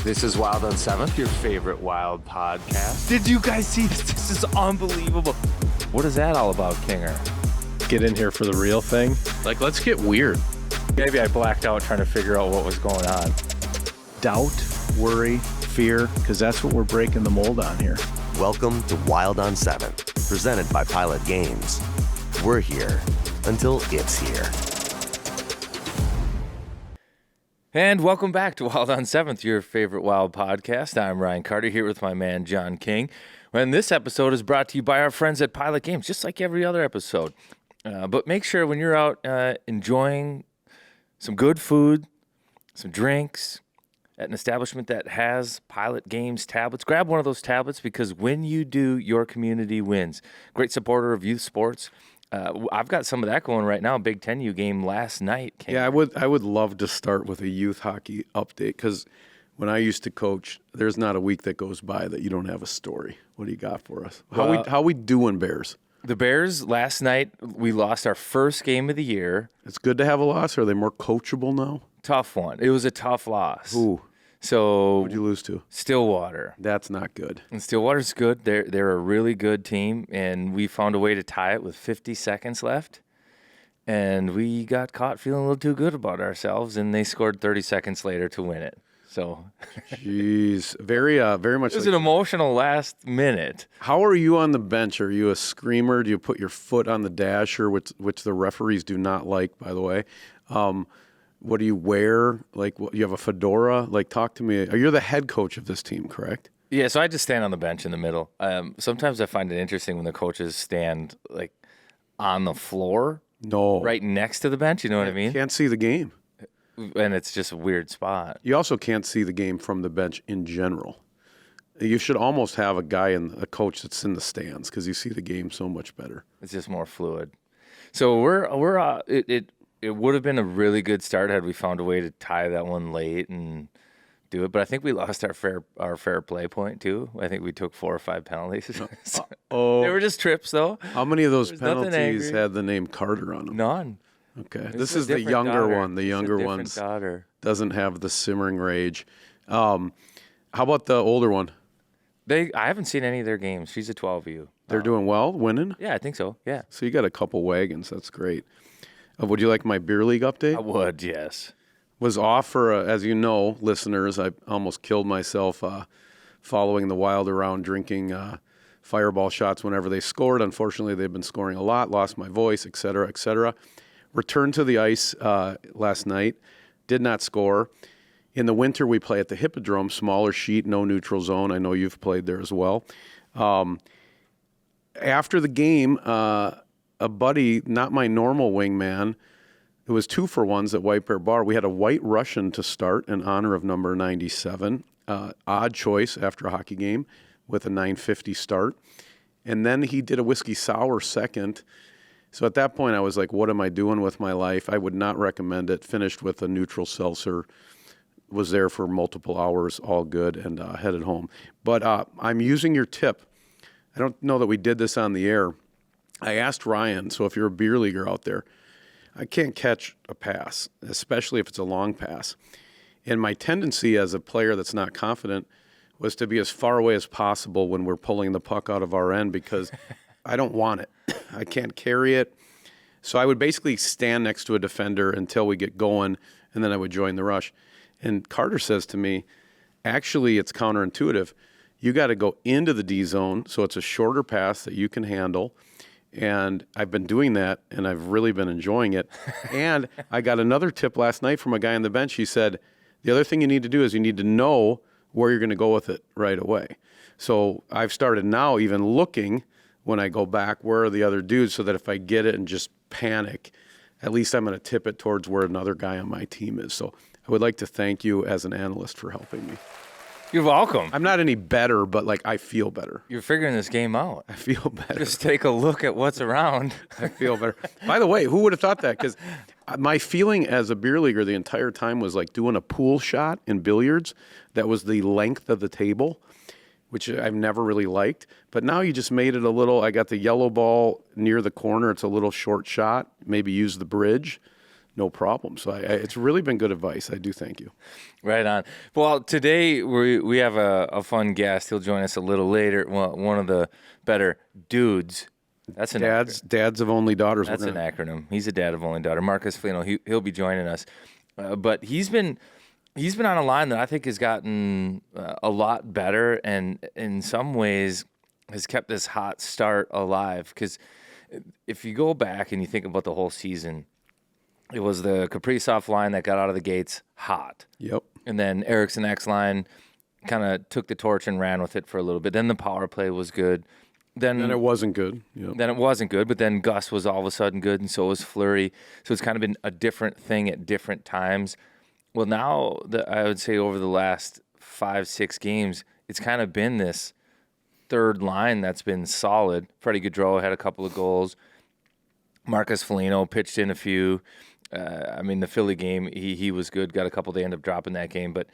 This is Wild on 7th, your favorite Wild podcast. Did you guys see this? This is unbelievable. What is that all about, Kinger? Get in here for the real thing. Like, let's get weird. Maybe I blacked out trying to figure out what was going on. Doubt, worry, fear, because that's what we're breaking the mold on here. Welcome to Wild on 7th, presented by Pilot Games. We're here until it's here. And welcome back to Wild on 7th, your favorite Wild podcast. I'm Ryan Carter here with my man, John King. And this episode is brought to you by our friends at Pilot Games, just like every other episode. But make sure when you're out enjoying some good food, some drinks, at an establishment that has Pilot Games tablets, grab one of those tablets because when you do, your community wins. Great supporter of youth sports. I've got some of that going right now. Big 10U game last night. Yeah, I would love to start with a youth hockey update because when I used to coach, there's not a week that goes by that you don't have a story. What do you got for us? How we doing, Bears? The Bears, last night, we lost our first game of the year. It's good to have a loss. Are they more coachable now? Tough one. It was a tough loss. Ooh. So who'd you lose to? Stillwater. That's not good. And Stillwater's good. They're a really good team, and we found a way to tie it with 50 seconds left. And we got caught feeling a little too good about ourselves, and they scored 30 seconds later to win it. So, jeez, very much. It was an emotional last minute. How are you on the bench? Are you a screamer? Do you put your foot on the dasher, which the referees do not like, by the way? What do you wear? Like, you have a fedora? Like, talk to me. You're the head coach of this team, correct? Yeah, so I just stand on the bench in the middle. Sometimes I find it interesting when the coaches stand, like, on the floor. No. Right next to the bench, you know what I mean? Can't see the game. And it's just a weird spot. You also can't see the game from the bench in general. You should almost have a coach that's in the stands because you see the game so much better. It's just more fluid. So it would have been a really good start had we found a way to tie that one late and do it. But I think we lost our fair play point too. I think we took 4 or 5 penalties. Oh, they were just trips though. How many of those penalties had the name Carter on them? None. Okay, this is the younger one. The younger one doesn't have the simmering rage. How about the older one? I haven't seen any of their games. She's a 12U. They're doing well, winning? Yeah, I think so, yeah. So you got a couple wagons. That's great. Would you like my beer league update? I would, yes. Was off for, as you know, listeners, I almost killed myself following the Wild around drinking fireball shots whenever they scored. Unfortunately, they've been scoring a lot, lost my voice, et cetera, et cetera. Returned to the ice last night, did not score. In the winter, we play at the Hippodrome, smaller sheet, no neutral zone. I know you've played there as well. After the game, a buddy, not my normal wingman, it was 2-for-1s at White Bear Bar. We had a White Russian to start in honor of number 97. Odd choice after a hockey game with a 9:50 start. And then he did a whiskey sour second. So at that point, I was like, what am I doing with my life? I would not recommend it. Finished with a neutral seltzer. Was there for multiple hours, all good, and headed home. But I'm using your tip. I don't know that we did this on the air. I asked Ryan, so if you're a beer leaguer out there, I can't catch a pass, especially if it's a long pass. And my tendency as a player that's not confident was to be as far away as possible when we're pulling the puck out of our end because I don't want it. I can't carry it. So I would basically stand next to a defender until we get going, and then I would join the rush. And Carter says to me, actually, it's counterintuitive. You got to go into the D zone, so it's a shorter pass that you can handle. And I've been doing that, and I've really been enjoying it. And I got another tip last night from a guy on the bench. He said, the other thing you need to do is you need to know where you're going to go with it right away. So I've started now even looking when I go back, where are the other dudes, so that if I get it and just panic, at least I'm going to tip it towards where another guy on my team is. So I would like to thank you as an analyst for helping me. You're welcome. I'm not any better, but I feel better. You're figuring this game out. I feel better. Just take a look at what's around. I feel better. By the way, who would have thought that? Because my feeling as a beer leaguer the entire time was like doing a pool shot in billiards that was the length of the table, which I've never really liked. But now you just made it a little, I got the yellow ball near the corner. It's a little short shot. Maybe use the bridge. no problem. So it's really been good advice. I do thank you. Right on. Well, today we have a fun guest. He'll join us a little later. Well, one of the better dudes. That's an dads of only daughters. That's an acronym. He's a dad of only daughter. Marcus Foligno. He'll be joining us, but he's been on a line that I think has gotten a lot better, and in some ways has kept this hot start alive. Because if you go back and you think about the whole season, it was the Kaprizov line that got out of the gates hot. Yep. And then Eriksson X line kind of took the torch and ran with it for a little bit. Then the power play was good. Then it wasn't good. Yep. Then it wasn't good, but then Gus was all of a sudden good, and so was Fleury. So it's kind of been a different thing at different times. Well, now I would say over the last 5-6 games, it's kind of been this third line that's been solid. Freddie Gaudreau had a couple of goals. Marcus Foligno pitched in a few. The Philly game, he was good. Got a couple. They end up dropping that game, but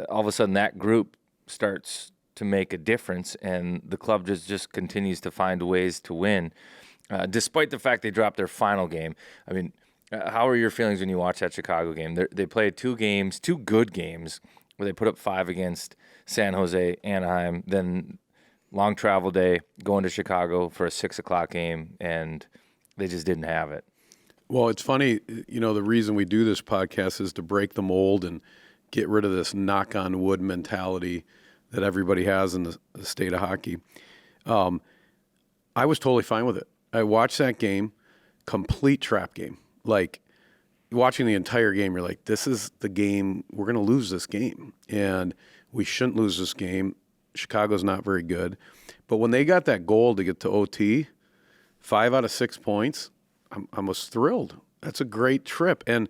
all of a sudden that group starts to make a difference, and the club just continues to find ways to win, despite the fact they dropped their final game. I mean, how are your feelings when you watch that Chicago game? They played 2 good games, where they put up 5 against San Jose, Anaheim, then long travel day, going to Chicago for a 6:00 game, and they just didn't have it. Well, it's funny, the reason we do this podcast is to break the mold and get rid of this knock on wood mentality that everybody has in the state of hockey. I was totally fine with it. I watched that game, complete trap game. Like, watching the entire game, you're like, this is the game, we're going to lose this game. And we shouldn't lose this game. Chicago's not very good. But when they got that goal to get to OT, 5 out of 6 points, I was thrilled. That's a great trip. And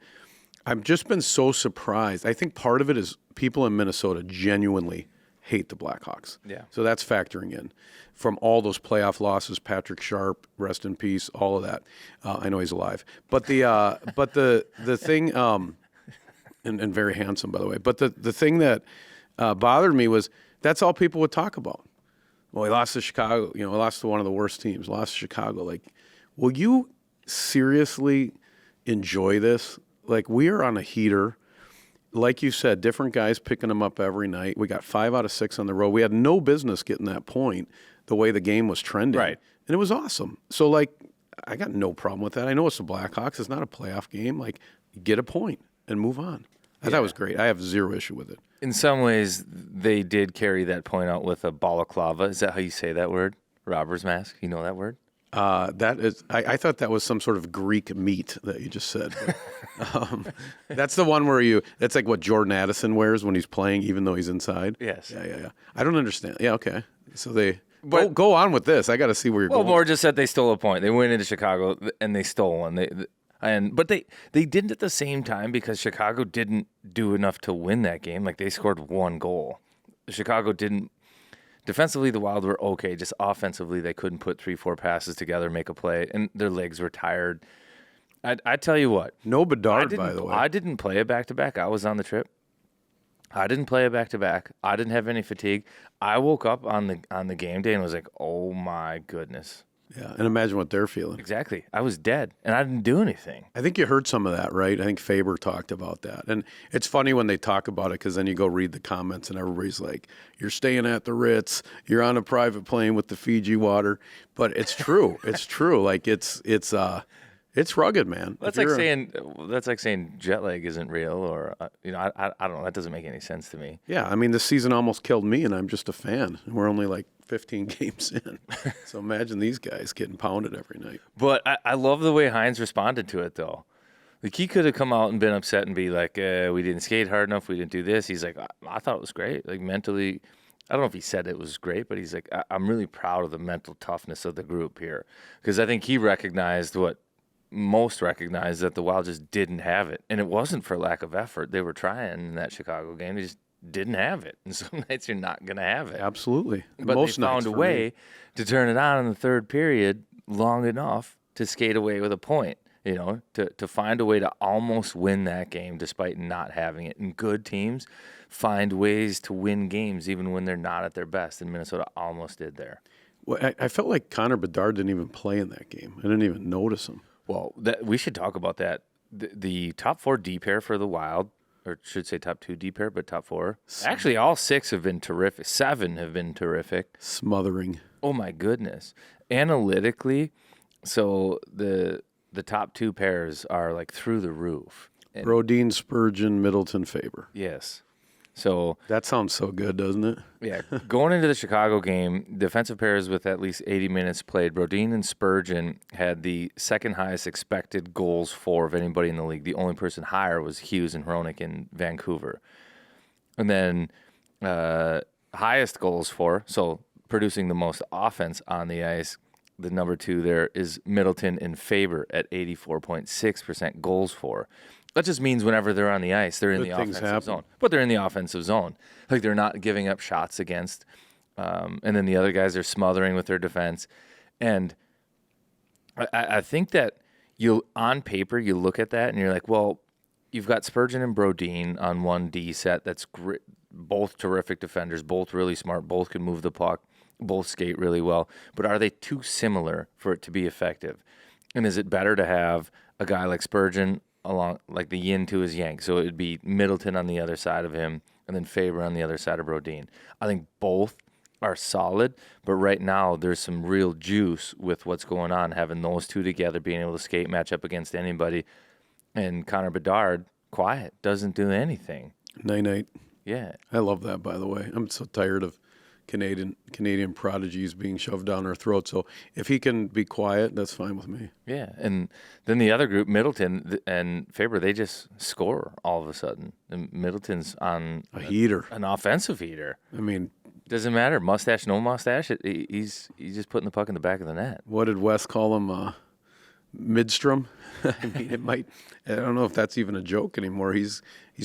I've just been so surprised. I think part of it is people in Minnesota genuinely hate the Blackhawks. Yeah. So that's factoring in. From all those playoff losses, Patrick Sharp, rest in peace, all of that. I know he's alive. But the thing, and very handsome, by the way. But the thing that bothered me was that's all people would talk about. Well, he lost to Chicago. He lost to one of the worst teams. Lost to Chicago. Like, will you seriously enjoy this? Like, we are on a heater. Like you said, different guys picking them up every night. We got 5 out of 6 on the road. We had no business getting that point the way the game was trending. Right. And it was awesome. So, like, I got no problem with that. I know it's the Blackhawks. It's not a playoff game. Like, get a point and move on. I thought it was great. I have zero issue with it. In some ways, they did carry that point out with a balaclava. Is that how you say that word? Robber's mask? You know that word? That is, I thought that was some sort of Greek meat that you just said. But, that's the one where that's like what Jordan Addison wears when he's playing, even though he's inside. Yes. Yeah. I don't understand. Yeah, okay. So go on with this. I got to see where you're going. Well, more just said they stole a point. They went into Chicago and they stole one. But they didn't at the same time because Chicago didn't do enough to win that game. Like, they scored 1 goal. Chicago didn't. Defensively, the Wild were okay. Just offensively, they couldn't put 3-4 passes together, make a play, and their legs were tired. I tell you what. No Bedard, by the way. I didn't play a back-to-back. I was on the trip. I didn't play a back-to-back. I didn't have any fatigue. I woke up on the game day and was like, oh, my goodness. Yeah, and imagine what they're feeling. Exactly. I was dead, and I didn't do anything. I think you heard some of that, right? I think Faber talked about that. And it's funny when they talk about it because then you go read the comments and everybody's like, you're staying at the Ritz, you're on a private plane with the Fiji water. But it's true. It's true. Like, it's rugged, man. That's like saying jet lag isn't real, or I don't know. That doesn't make any sense to me. Yeah, I mean, this season almost killed me, and I'm just a fan. And we're only like 15 games in. So imagine these guys getting pounded every night. But I love the way Hynes responded to it, though. Like, he could have come out and been upset and be like, we didn't skate hard enough, we didn't do this. He's like, I thought it was great. Like, mentally, I don't know if he said it was great, but he's like, I'm really proud of the mental toughness of the group here. Because I think he recognized what most recognized, that the Wild just didn't have it. And it wasn't for lack of effort. They were trying in that Chicago game. They just didn't have it. And some nights you're not going to have it. Absolutely. But most they found a way to turn it on in the third period long enough to skate away with a point, to find a way to almost win that game despite not having it. And good teams find ways to win games even when they're not at their best, and Minnesota almost did there. Well, I felt like Connor Bedard didn't even play in that game. I didn't even notice him. Well, we should talk about that. the top 4 D pair for the Wild, or should say top 2 D pair, but top 4. Actually, all 6 have been terrific. 7 have been terrific. Smothering. Oh my goodness! Analytically, so the top 2 pairs are like through the roof. And Brodin, Spurgeon, Middleton, Faber. yes. So That sounds so good, doesn't it? yeah, going into the Chicago game, defensive pairs with at least 80 minutes played, Brodin and Spurgeon had the second highest expected goals for of anybody in the league. The only person higher was Hughes and Hronik in Vancouver. And then highest goals for, so producing the most offense on the ice, the number 2 there is Middleton and Faber at 84.6% goals for. That just means whenever they're on the ice, they're in the offensive zone. But they're in the offensive zone. Like, they're not giving up shots against. And then the other guys are smothering with their defense. And I think that on paper, you look at that and you're like, well, you've got Spurgeon and Brodin on one D set. That's great. Both terrific defenders, both really smart, both can move the puck, both skate really well. But are they too similar for it to be effective? And is it better to have a guy like Spurgeon along, like the yin to his yang? So it'd be Middleton on the other side of him and then Faber on the other side of Brodin. I think both are solid, but right now there's some real juice with what's going on, having those 2 together, being able to skate, match up against anybody. And Connor Bedard, quiet, doesn't do anything. Night. Yeah. I love that, by the way. I'm so tired of Canadian prodigies being shoved down our throats. So if he can be quiet, that's fine with me. Yeah, and then the other group, Middleton and Faber, they just score all of a sudden. And Middleton's on A heater. an offensive heater. I mean, Doesn't matter, mustache, no mustache. He's just putting the puck in the back of the net. what did Wes call him? Midstrom? I mean, it might. I don't know if that's even a joke anymore. He's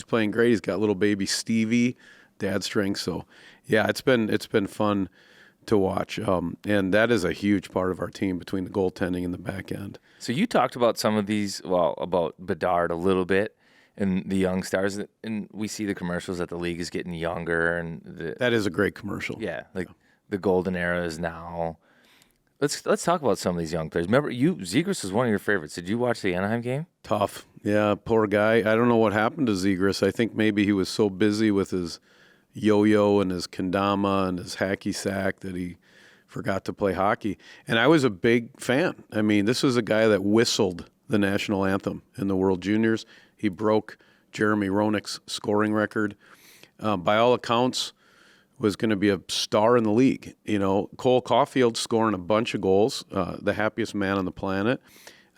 playing great. He's got little baby Stevie, dad strength. So, yeah, it's been fun to watch. And that is a huge part of our team between the goaltending and the back end. So you talked about some of these, about Bedard a little bit and the young stars, and we see the commercials that the league is getting younger, and That is a great commercial. yeah, like the golden era is now. Let's talk about some of these young players. Remember, Zegras was one of your favorites. Did you watch the Anaheim game? Tough. Yeah, poor guy. I don't know what happened to Zegras. I think maybe he was so busy with his yo-yo and his kendama and his hacky sack that he forgot to play hockey. And I was a big fan. I mean, this was a guy that whistled the national anthem in the World Juniors. He broke Jeremy Roenick's scoring record. By all accounts, was going to be a star in the league. You know, Cole Caulfield scoring a bunch of goals, the happiest man on the planet.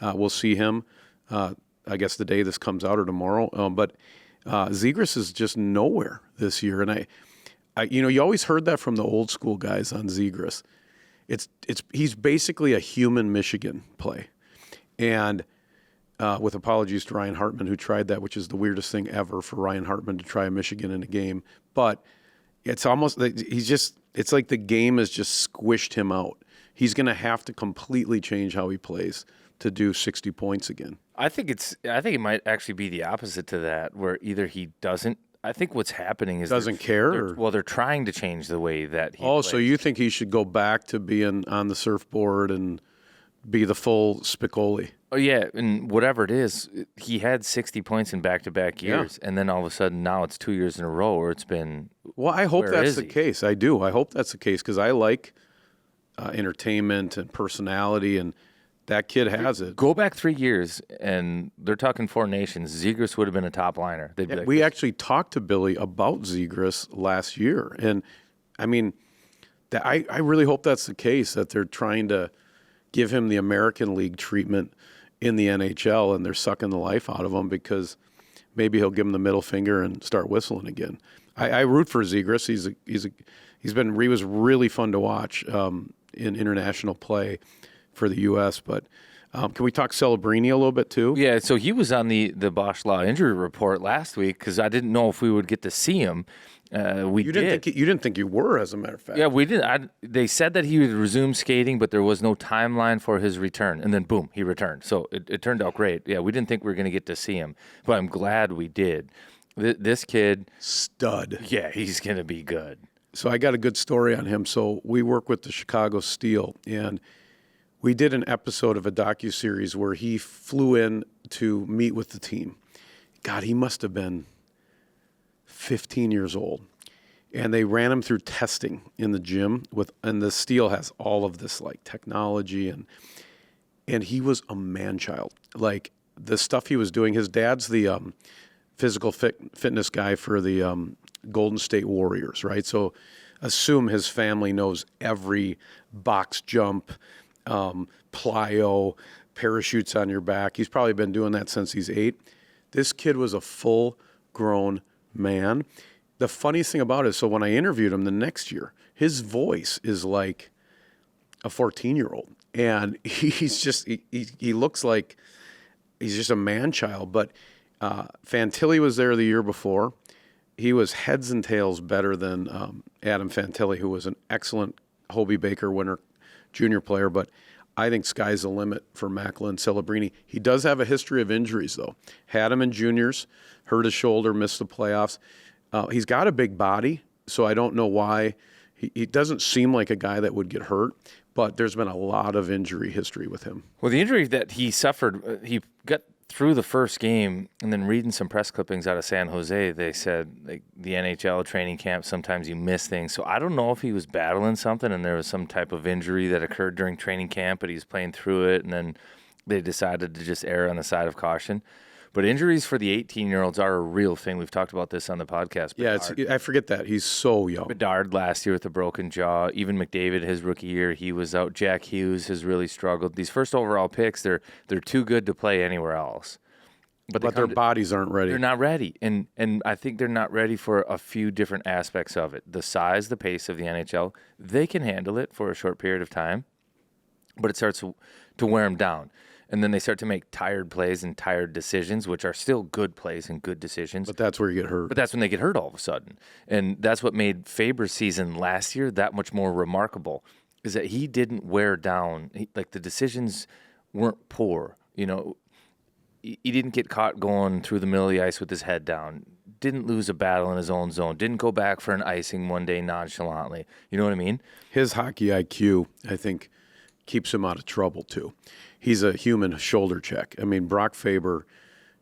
We'll see him, I guess, the day this comes out or tomorrow. But Zegras is just nowhere this year. And I, you always heard that from the old school guys on Zegras. He's basically a human Michigan play. And with apologies to Ryan Hartman, who tried that, which is the weirdest thing ever for Ryan Hartman to try a Michigan in a game. But it's almost like it's like the game has just squished him out. He's going to have to completely change how he plays to do 60 points again. I think it might actually be the opposite to that, where either he doesn't. I think what's happening is Doesn't care? They're trying to change the way that he Oh, plays. so you think he should go back to being on the surfboard and be the full Spicoli? Oh, yeah, and whatever it is, he had 60 points in back-to-back years, and then all of a sudden now it's 2 years in a row where it's been. Well, I hope Where that's is the he? case. I do. I hope that's the case because I like entertainment and personality, and that kid has it. Go back 3 years, and they're talking 4 nations. Zegras would have been a top liner. They'd be like, We actually talked to Billy about Zegras last year, and I mean, I really hope that's the case, that they're trying to give him the American League treatment in the NHL, and they're sucking the life out of him because maybe he'll give him the middle finger and start whistling again. I root for Zegras. He was really fun to watch in international play for the U.S. But can we talk Celebrini a little bit too? Yeah, so he was on the Bosch Law injury report last week because I didn't know if we would get to see him. You didn't think you were, as a matter of fact. Yeah, we did. They said that he would resume skating, but there was no timeline for his return. And then, boom, he returned. So it turned out great. Yeah, we didn't think we were going to get to see him, but I'm glad we did. This kid, Stud. yeah, he's going to be good. So I got a good story on him. So we work with the Chicago Steel, and we did an episode of a docuseries where he flew in to meet with the team. God, he must have been 15 years old. And they ran him through testing in the gym and the steel has all of this like technology and he was a man-child. Like the stuff he was doing, his dad's the physical fitness guy for the Golden State Warriors, right? So assume his family knows every box jump, plyo, parachutes on your back. He's probably been doing that since he's 8. This kid was a full-grown man. The funniest thing about it is, so when I interviewed him the next year, his voice is like a 14-year-old. And he's just, he looks like he's just a man-child. But Fantilli was there the year before. He was heads and tails better than Adam Fantilli, who was an excellent Hobie Baker winner, junior player. But I think sky's the limit for Macklin Celebrini. He does have a history of injuries, though. Had him in juniors, hurt his shoulder, missed the playoffs. He's got a big body, so I don't know why. He doesn't seem like a guy that would get hurt, but there's been a lot of injury history with him. Well, the injury that he suffered, he got through the first game, and then reading some press clippings out of San Jose, they said like the NHL training camp, sometimes you miss things. So I don't know if he was battling something and there was some type of injury that occurred during training camp, but he's playing through it, and then they decided to just err on the side of caution. But injuries for the 18-year-olds are a real thing. We've talked about this on the podcast. Yeah, I forget that. He's so young. Bedard last year with a broken jaw. Even McDavid, his rookie year, he was out. Jack Hughes has really struggled. These first overall picks, they're too good to play anywhere else. But their bodies aren't ready. They're not ready. And I think they're not ready for a few different aspects of it. The size, the pace of the NHL, they can handle it for a short period of time, but it starts to wear them down. And then they start to make tired plays and tired decisions, which are still good plays and good decisions. But that's where you get hurt. But that's when they get hurt all of a sudden. And that's what made Faber's season last year that much more remarkable, is that he didn't wear down. Like the decisions weren't poor. You know, he didn't get caught going through the middle of the ice with his head down. Didn't lose a battle in his own zone. Didn't go back for an icing one day nonchalantly. You know what I mean? His hockey IQ, I think, keeps him out of trouble too. He's a human shoulder check. I mean, Brock Faber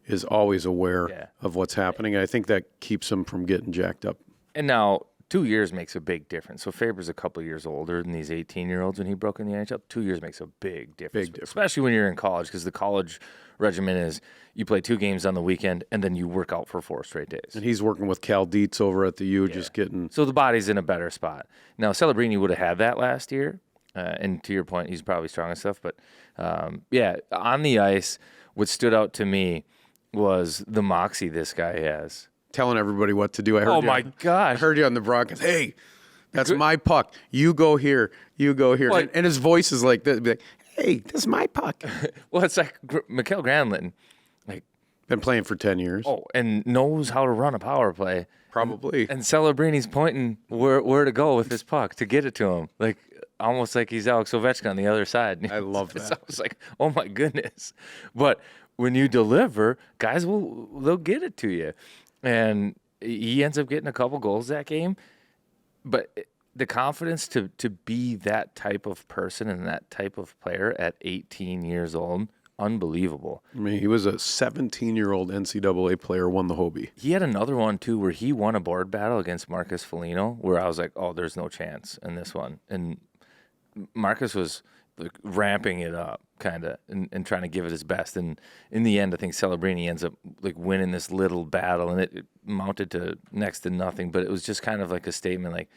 is always aware of what's happening. I think that keeps him from getting jacked up. And now 2 years makes a big difference. So Faber's a couple years older than these 18-year-olds when he broke in the NHL. 2 years makes a big difference. Especially when you're in college, because the college regimen is you play 2 games on the weekend and then you work out for 4 straight days. And he's working with Cal Dietz over at the U, just getting... So the body's in a better spot. Now, Celebrini would have had that last year. And to your point, he's probably strong and stuff. But, on the ice, what stood out to me was the moxie this guy has. Telling everybody what to do. My gosh. I heard you on the broadcast. Hey, that's my puck. You go here. You go here. Well, and his voice is like this. Like, hey, this is my puck. Well, it's like Mikael Granlund. Been playing for 10 years. Oh, and knows how to run a power play. Probably. And Celebrini's pointing where to go with his puck to get it to him. Like, almost like he's Alex Ovechkin on the other side. I love that. I was like, oh my goodness. But when you deliver, guys they'll get it to you. And he ends up getting a couple goals that game. But the confidence to be that type of person and that type of player at 18 years old, unbelievable. I mean, he was a 17-year-old NCAA player, won the Hobie. He had another one, too, where he won a board battle against Marcus Foligno, where I was like, oh, there's no chance in this one. And Marcus was like ramping it up, kind of, and trying to give it his best. And in the end, I think Celebrini ends up like winning this little battle, and it mounted to next to nothing. But it was just kind of like a statement, like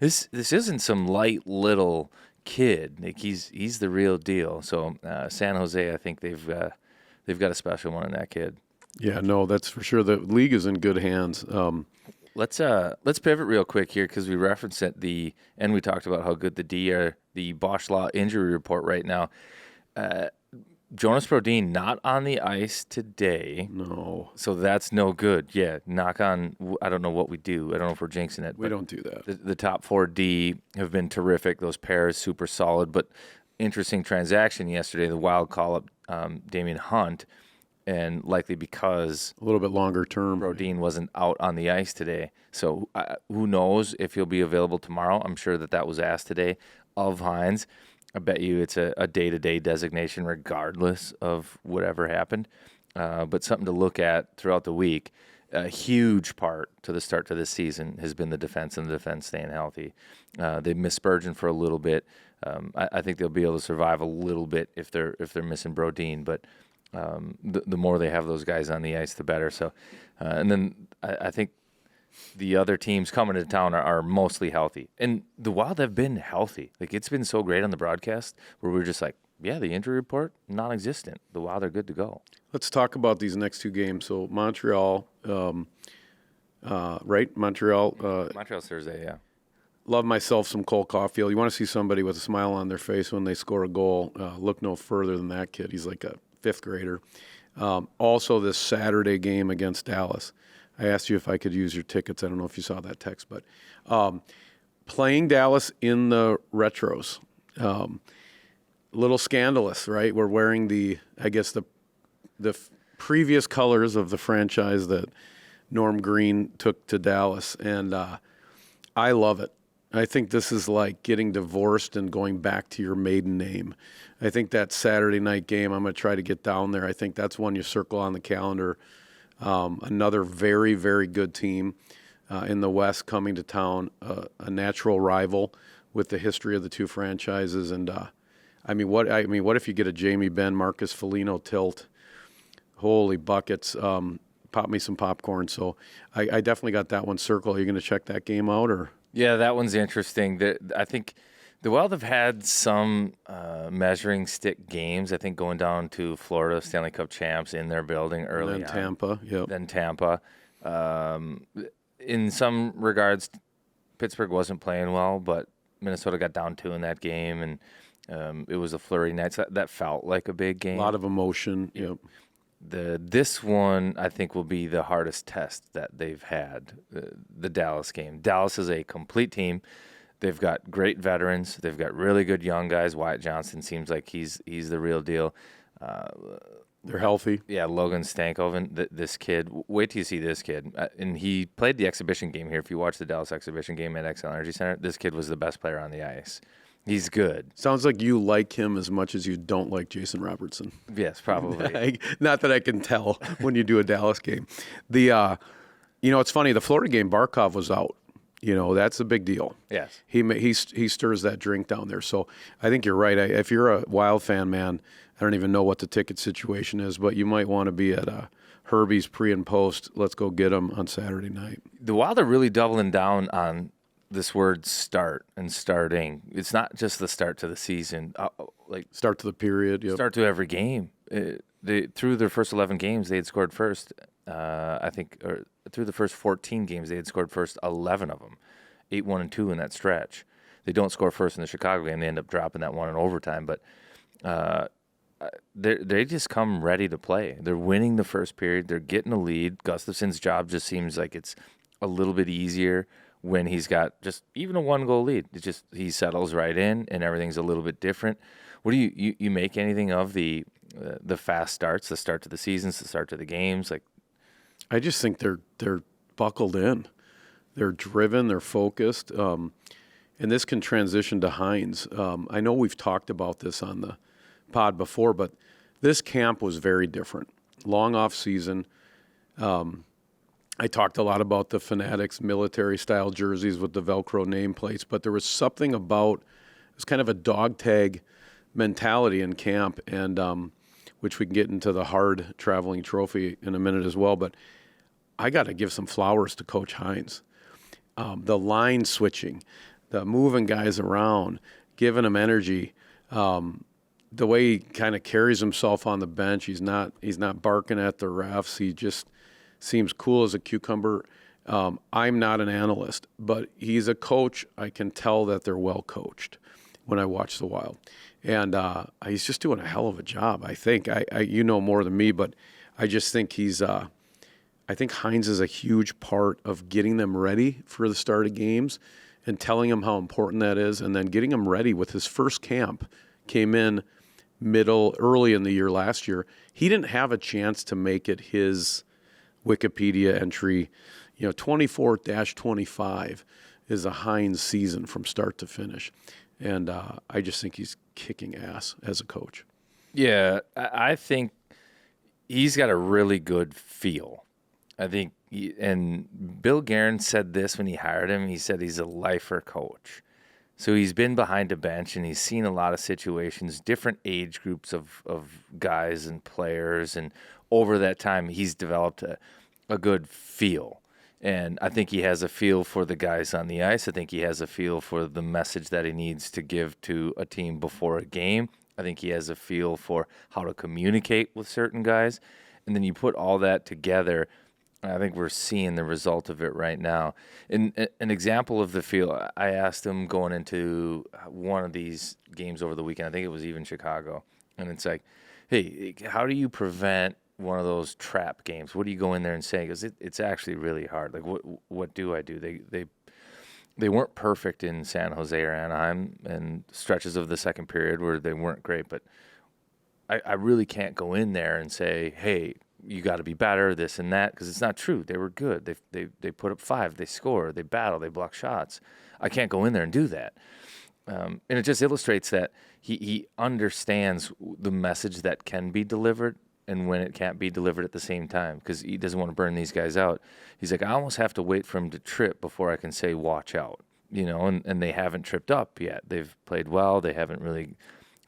this isn't some light little kid. Like he's the real deal. So San Jose, I think they've got a special one in that kid. Yeah, no, that's for sure. The league is in good hands. Let's pivot real quick here because we referenced it and we talked about how good the D are. The Bosch Law injury report right now. Jonas Brodin not on the ice today. No. So that's no good. Yeah, knock on. I don't know what we do. I don't know if we're jinxing it. We don't do that. The top 4 D have been terrific. Those pairs super solid. But interesting transaction yesterday. The Wild call up Damian Hunt. And likely because a little bit longer term, Brodin wasn't out on the ice today. So who knows if he'll be available tomorrow. I'm sure that was asked today of Hynes. I bet you it's a day-to-day designation regardless of whatever happened. but something to look at throughout the week. A huge part to the start to this season has been the defense and the defense staying healthy. They missed Spurgeon for a little bit. I think they'll be able to survive a little bit if they're missing Brodin, but the more they have those guys on the ice, the better. So, and then I think the other teams coming to town are mostly healthy, and the Wild have been healthy. Like, it's been so great on the broadcast where we're just like, yeah, the injury report non-existent. The Wild are good to go. Let's talk about these next two games. So Montreal, right? Montreal's Thursday, yeah. Love myself some Cole Caulfield. You want to see somebody with a smile on their face when they score a goal. Look no further than that kid. He's like a fifth grader. Also, this Saturday game against Dallas. I asked you if I could use your tickets. I don't know if you saw that text, but playing Dallas in the retros. Little scandalous, right? We're wearing the previous colors of the franchise that Norm Green took to Dallas, and I love it. I think this is like getting divorced and going back to your maiden name. I think that Saturday night game, I'm going to try to get down there. I think that's one you circle on the calendar. Another very, very good team in the West coming to town, a natural rival with the history of the two franchises, and what if you get a Jamie Benn, Marcus Foligno tilt? Holy buckets. Pop me some popcorn. So I definitely got that one circled. Are you going to check that game out? Or? Yeah, that one's interesting. I think the Wild have had some measuring stick games. I think going down to Florida, Stanley Cup champs in their building early on. And then Tampa, yep. Then Tampa. In some regards, Pittsburgh wasn't playing well, but Minnesota got down 2 in that game, and it was a flurry night. So that felt like a big game. A lot of emotion. Yep. This one, I think, will be the hardest test that they've had, the Dallas game. Dallas is a complete team. They've got great veterans. They've got really good young guys. Wyatt Johnston seems like he's the real deal. They're healthy. Yeah, Logan Stankoven, this kid. Wait till you see this kid. And he played the exhibition game here. If you watch the Dallas exhibition game at XL Energy Center, this kid was the best player on the ice. He's good. Sounds like you like him as much as you don't like Jason Robertson. Yes, probably. Not that I can tell when you do a Dallas game. It's funny. The Florida game, Barkov was out. That's a big deal. Yes. He stirs that drink down there. So I think you're right. If you're a Wild fan, man, I don't even know what the ticket situation is, but you might want to be at Herbie's pre and post. Let's go get them on Saturday night. The Wild are really doubling down on this word start and starting. It's not just the start to the season. Start to the period. Yep. Start to every game. Through their first 11 games, they had scored first. I think, or through the first 14 games, they had scored first 11 of them, 8-1-2 in that stretch. They don't score first in the Chicago game. They end up dropping that one in overtime. But they just come ready to play. They're winning the first period. They're getting a lead. Gustafson's job just seems like it's a little bit easier when he's got just even a 1-goal lead. It's just he settles right in, and everything's a little bit different. What do you make anything of the fast starts, the start to the seasons, the start to the games? Like, I just think they're buckled in. They're driven. They're focused. And this can transition to Hynes. I know we've talked about this on the pod before, but this camp was very different. Long off season. I talked a lot about the Fanatics military-style jerseys with the Velcro nameplates, but there was something about it was kind of a dog tag mentality in camp, and which we can get into the hard traveling trophy in a minute as well. But I got to give some flowers to Coach Hynes. The line switching, the moving guys around, giving them energy, the way he kind of carries himself on the bench. He's not barking at the refs. He just seems cool as a cucumber. I'm not an analyst, but he's a coach. I can tell that they're well coached when I watch the Wild. And he's just doing a hell of a job, I think. You know more than me, but I just think I think Hynes is a huge part of getting them ready for the start of games and telling them how important that is, and then getting them ready with his first camp. Came in early in the year last year. He didn't have a chance to make it his Wikipedia entry. 24-25 is a Hynes season from start to finish. And I just think he's kicking ass as a coach. Yeah, I think he's got a really good feel. I think, and Bill Guerin said this when he hired him. He said he's a lifer coach. So he's been behind a bench and he's seen a lot of situations, different age groups of guys and players. And over that time, he's developed a good feel. And I think he has a feel for the guys on the ice. I think he has a feel for the message that he needs to give to a team before a game. I think he has a feel for how to communicate with certain guys. And then you put all that together, I think we're seeing the result of it right now. An example of the feel, I asked him going into one of these games over the weekend, I think it was even Chicago, and it's like, hey, how do you prevent one of those trap games? What do you go in there and say? Because it's actually really hard. Like, what do I do? They weren't perfect in San Jose or Anaheim, and stretches of the second period where they weren't great, but I really can't go in there and say, hey, you got to be better, this and that, because it's not true. They were good. They put up 5. They score. They battle. They block shots. I can't go in there and do that. And it just illustrates that he understands the message that can be delivered and when it can't be delivered at the same time, because he doesn't want to burn these guys out. He's like, I almost have to wait for him to trip before I can say watch out, and they haven't tripped up yet. They've played well. They haven't really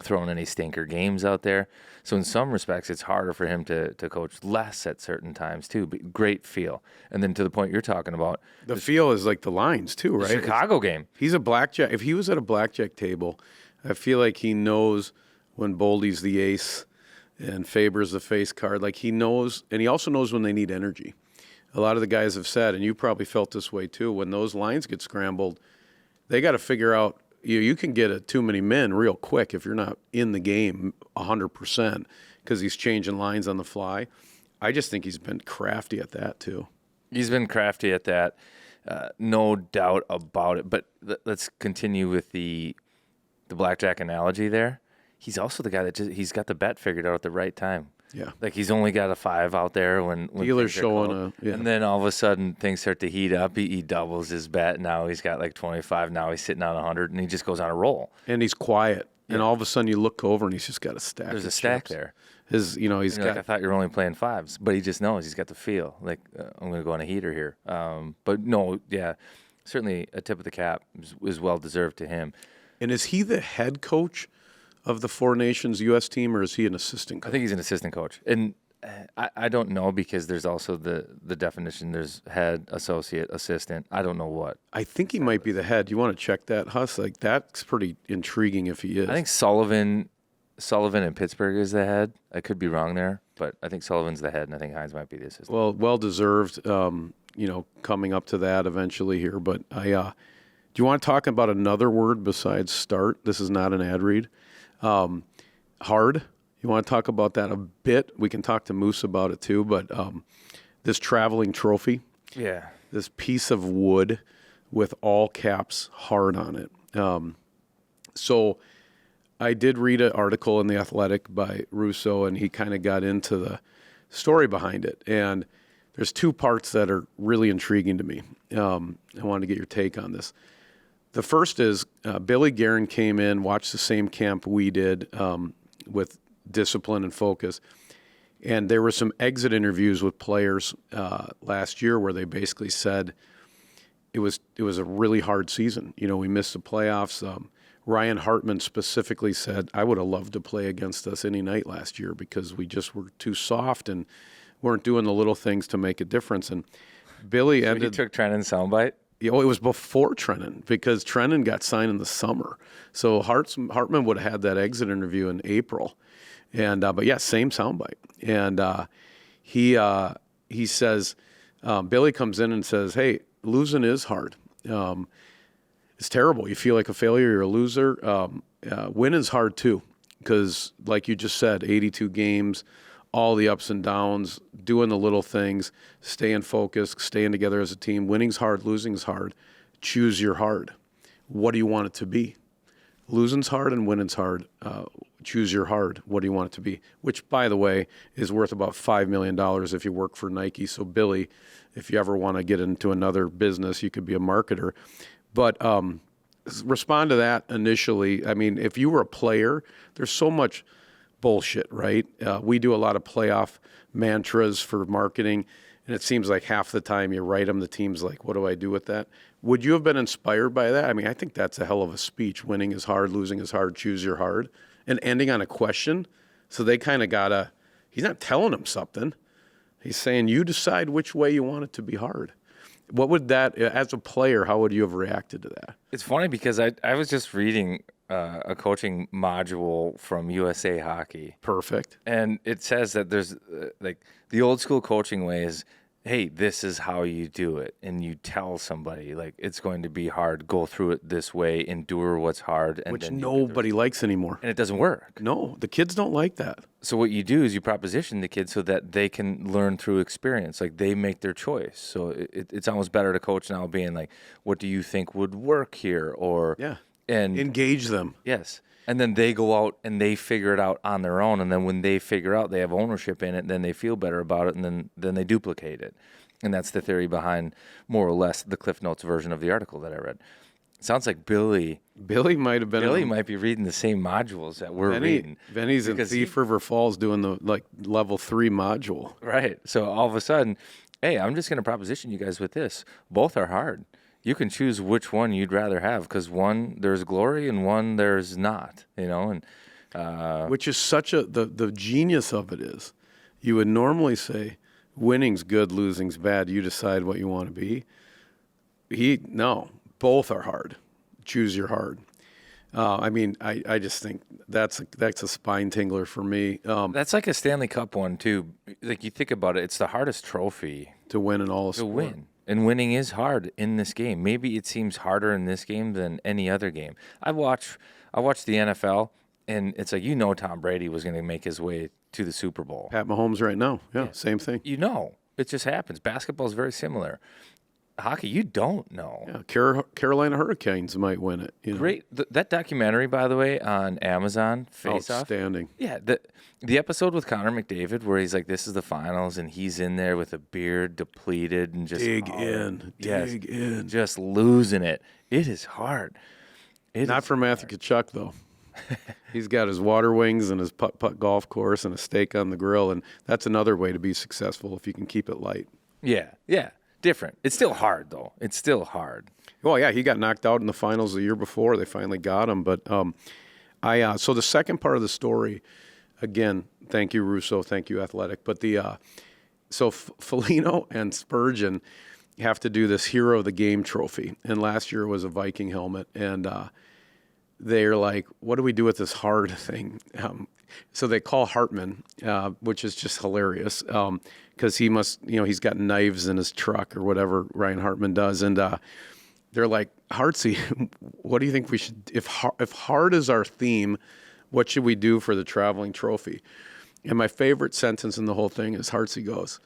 thrown any stinker games out there. So in some respects, it's harder for him to coach less at certain times too, but great feel. And then to the point you're talking about. The feel is like the lines too, right? The Chicago game. He's a blackjack. If he was at a blackjack table, I feel like he knows when Boldy's the ace and Faber's the face card. Like he knows, and he also knows when they need energy. A lot of the guys have said, and you probably felt this way too, when those lines get scrambled, they got to figure out, you can get too many men real quick if you're not in the game 100% because he's changing lines on the fly. I just think he's been crafty at that too. He's been crafty at that, no doubt about it. But let's continue with the blackjack analogy there. He's also the guy that he's got the bet figured out at the right time. Yeah, like he's only got a 5 out there when dealer's showing and then all of a sudden things start to heat up. He doubles his bet. Now he's got like 25. Now he's sitting on 100, and he just goes on a roll. And he's quiet. Yeah. And all of a sudden you look over and he's just got a stack. There's a stack chips. there. He's got. Like, I thought you were only playing 5s, but he just knows he's got the feel. Like I'm going to go on a heater here. But no, yeah, certainly a tip of the cap is well deserved to him. And is he the head coach of the Four Nations U.S. team, or is he an assistant coach? I think he's an assistant coach. And I don't know, because there's also the definition. There's head, associate, assistant. I don't know what. I think he might be the head. You want to check that, Huss? Like, that's pretty intriguing if he is. I think Sullivan in Pittsburgh is the head. I could be wrong there, but I think Sullivan's the head, and I think Hynes might be the assistant. Well deserved, coming up to that eventually here. But do you want to talk about another word besides start? This is not an ad read. Hard. You want to talk about that a bit? We can talk to Moose about it too, but this traveling trophy. Yeah. This piece of wood with all caps hard on it. So I did read an article in The Athletic by Russo, and he kind of got into the story behind it. And there's 2 parts that are really intriguing to me. I wanted to get your take on this. The first is Billy Guerin came in, watched the same camp we did with discipline and focus. And there were some exit interviews with players last year where they basically said it was a really hard season. We missed the playoffs. Ryan Hartman specifically said, I would have loved to play against us any night last year because we just were too soft and weren't doing the little things to make a difference. And Billy ended. He took Trennan's soundbite? It was before Trennan because Trennan got signed in the summer. So Hartman would have had that exit interview in April. And but yeah, same soundbite. And he says, Billy comes in and says, hey, losing is hard. It's terrible. You feel like a failure. You're a loser. Winning's hard too because, like you just said, 82 games, all the ups and downs, doing the little things, staying focused, staying together as a team. Winning's hard, losing's hard. Choose your hard. What do you want it to be? Losing's hard and winning's hard. Choose your hard. What do you want it to be? Which, by the way, is worth about $5 million if you work for Nike. So, Billy, if you ever want to get into another business, you could be a marketer. But respond to that initially. I mean, if you were a player, there's so much bullshit, right? We do a lot of playoff mantras for marketing, and it seems like half the time you write them, the team's like, what do I do with that? Would you have been inspired by that? I mean, I think that's a hell of a speech. Winning is hard, losing is hard, choose your hard. And ending on a question. So they kind of he's not telling them something. He's saying, you decide which way you want it to be hard. What would that, as a player, how would you have reacted to that? It's funny because I was just reading a coaching module from USA Hockey. Perfect. And it says that there's like the old school coaching way is, hey, this is how you do it. And you tell somebody like it's going to be hard, go through it this way, endure what's hard. And Which nobody likes anymore. And it doesn't work. No, the kids don't like that. So what you do is you proposition the kids so that they can learn through experience. Like they make their choice. So it's almost better to coach now being like, what do you think would work here? Or and engage them. Yes. And then they go out and they figure it out on their own. And then when they figure out they have ownership in it, then they feel better about it, and then they duplicate it. And that's the theory behind, more or less, the Cliff Notes version of the article that I read. It sounds like Billy might have been. Billy might be reading the same modules that we're reading. Benny's in Thief River Falls doing the level 3 module. Right. So all of a sudden, hey, I'm just going to proposition you guys with this. Both are hard. You can choose which one you'd rather have, because one, there's glory, and one, there's not, and which is such the genius of it is, you would normally say, winning's good, losing's bad, you decide what you want to be. No, both are hard. Choose your hard. I mean, I just think that's a spine tingler for me. That's like a Stanley Cup one, too. Like, you think about it, it's the hardest trophy to win in all to win. And winning is hard in this game. Maybe it seems harder in this game than any other game. I watch the NFL, and it's like, Tom Brady was going to make his way to the Super Bowl. Pat Mahomes right now. Yeah, same thing. It just happens. Basketball is very similar. Hockey, you don't know. Yeah, Carolina Hurricanes might win it. Great. That documentary, by the way, on Amazon, Face Off. Outstanding. Yeah, the episode with Connor McDavid where he's like, this is the finals, and he's in there with a beard depleted and just dig in, just losing it. It is hard. Not for Matthew Tkachuk, though. He's got his water wings and his putt golf course and a steak on the grill, and that's another way to be successful if you can keep it light. Yeah. Different. It's still hard, though. It's still hard. Well, yeah, he got knocked out in the finals the year before. They finally got him. But so the second part of the story, again, thank you, Russo, thank you, Athletic. But so Foligno and Spurgeon have to do this Hero of the Game trophy. And last year was a Viking helmet. And they're like, what do we do with this hard thing? So they call Hartman, which is just hilarious, because he must, he's got knives in his truck or whatever Ryan Hartman does. And they're like, Hartsey, what do you think we should, if hard is our theme, what should we do for the traveling trophy? And my favorite sentence in the whole thing is Hartsey goes,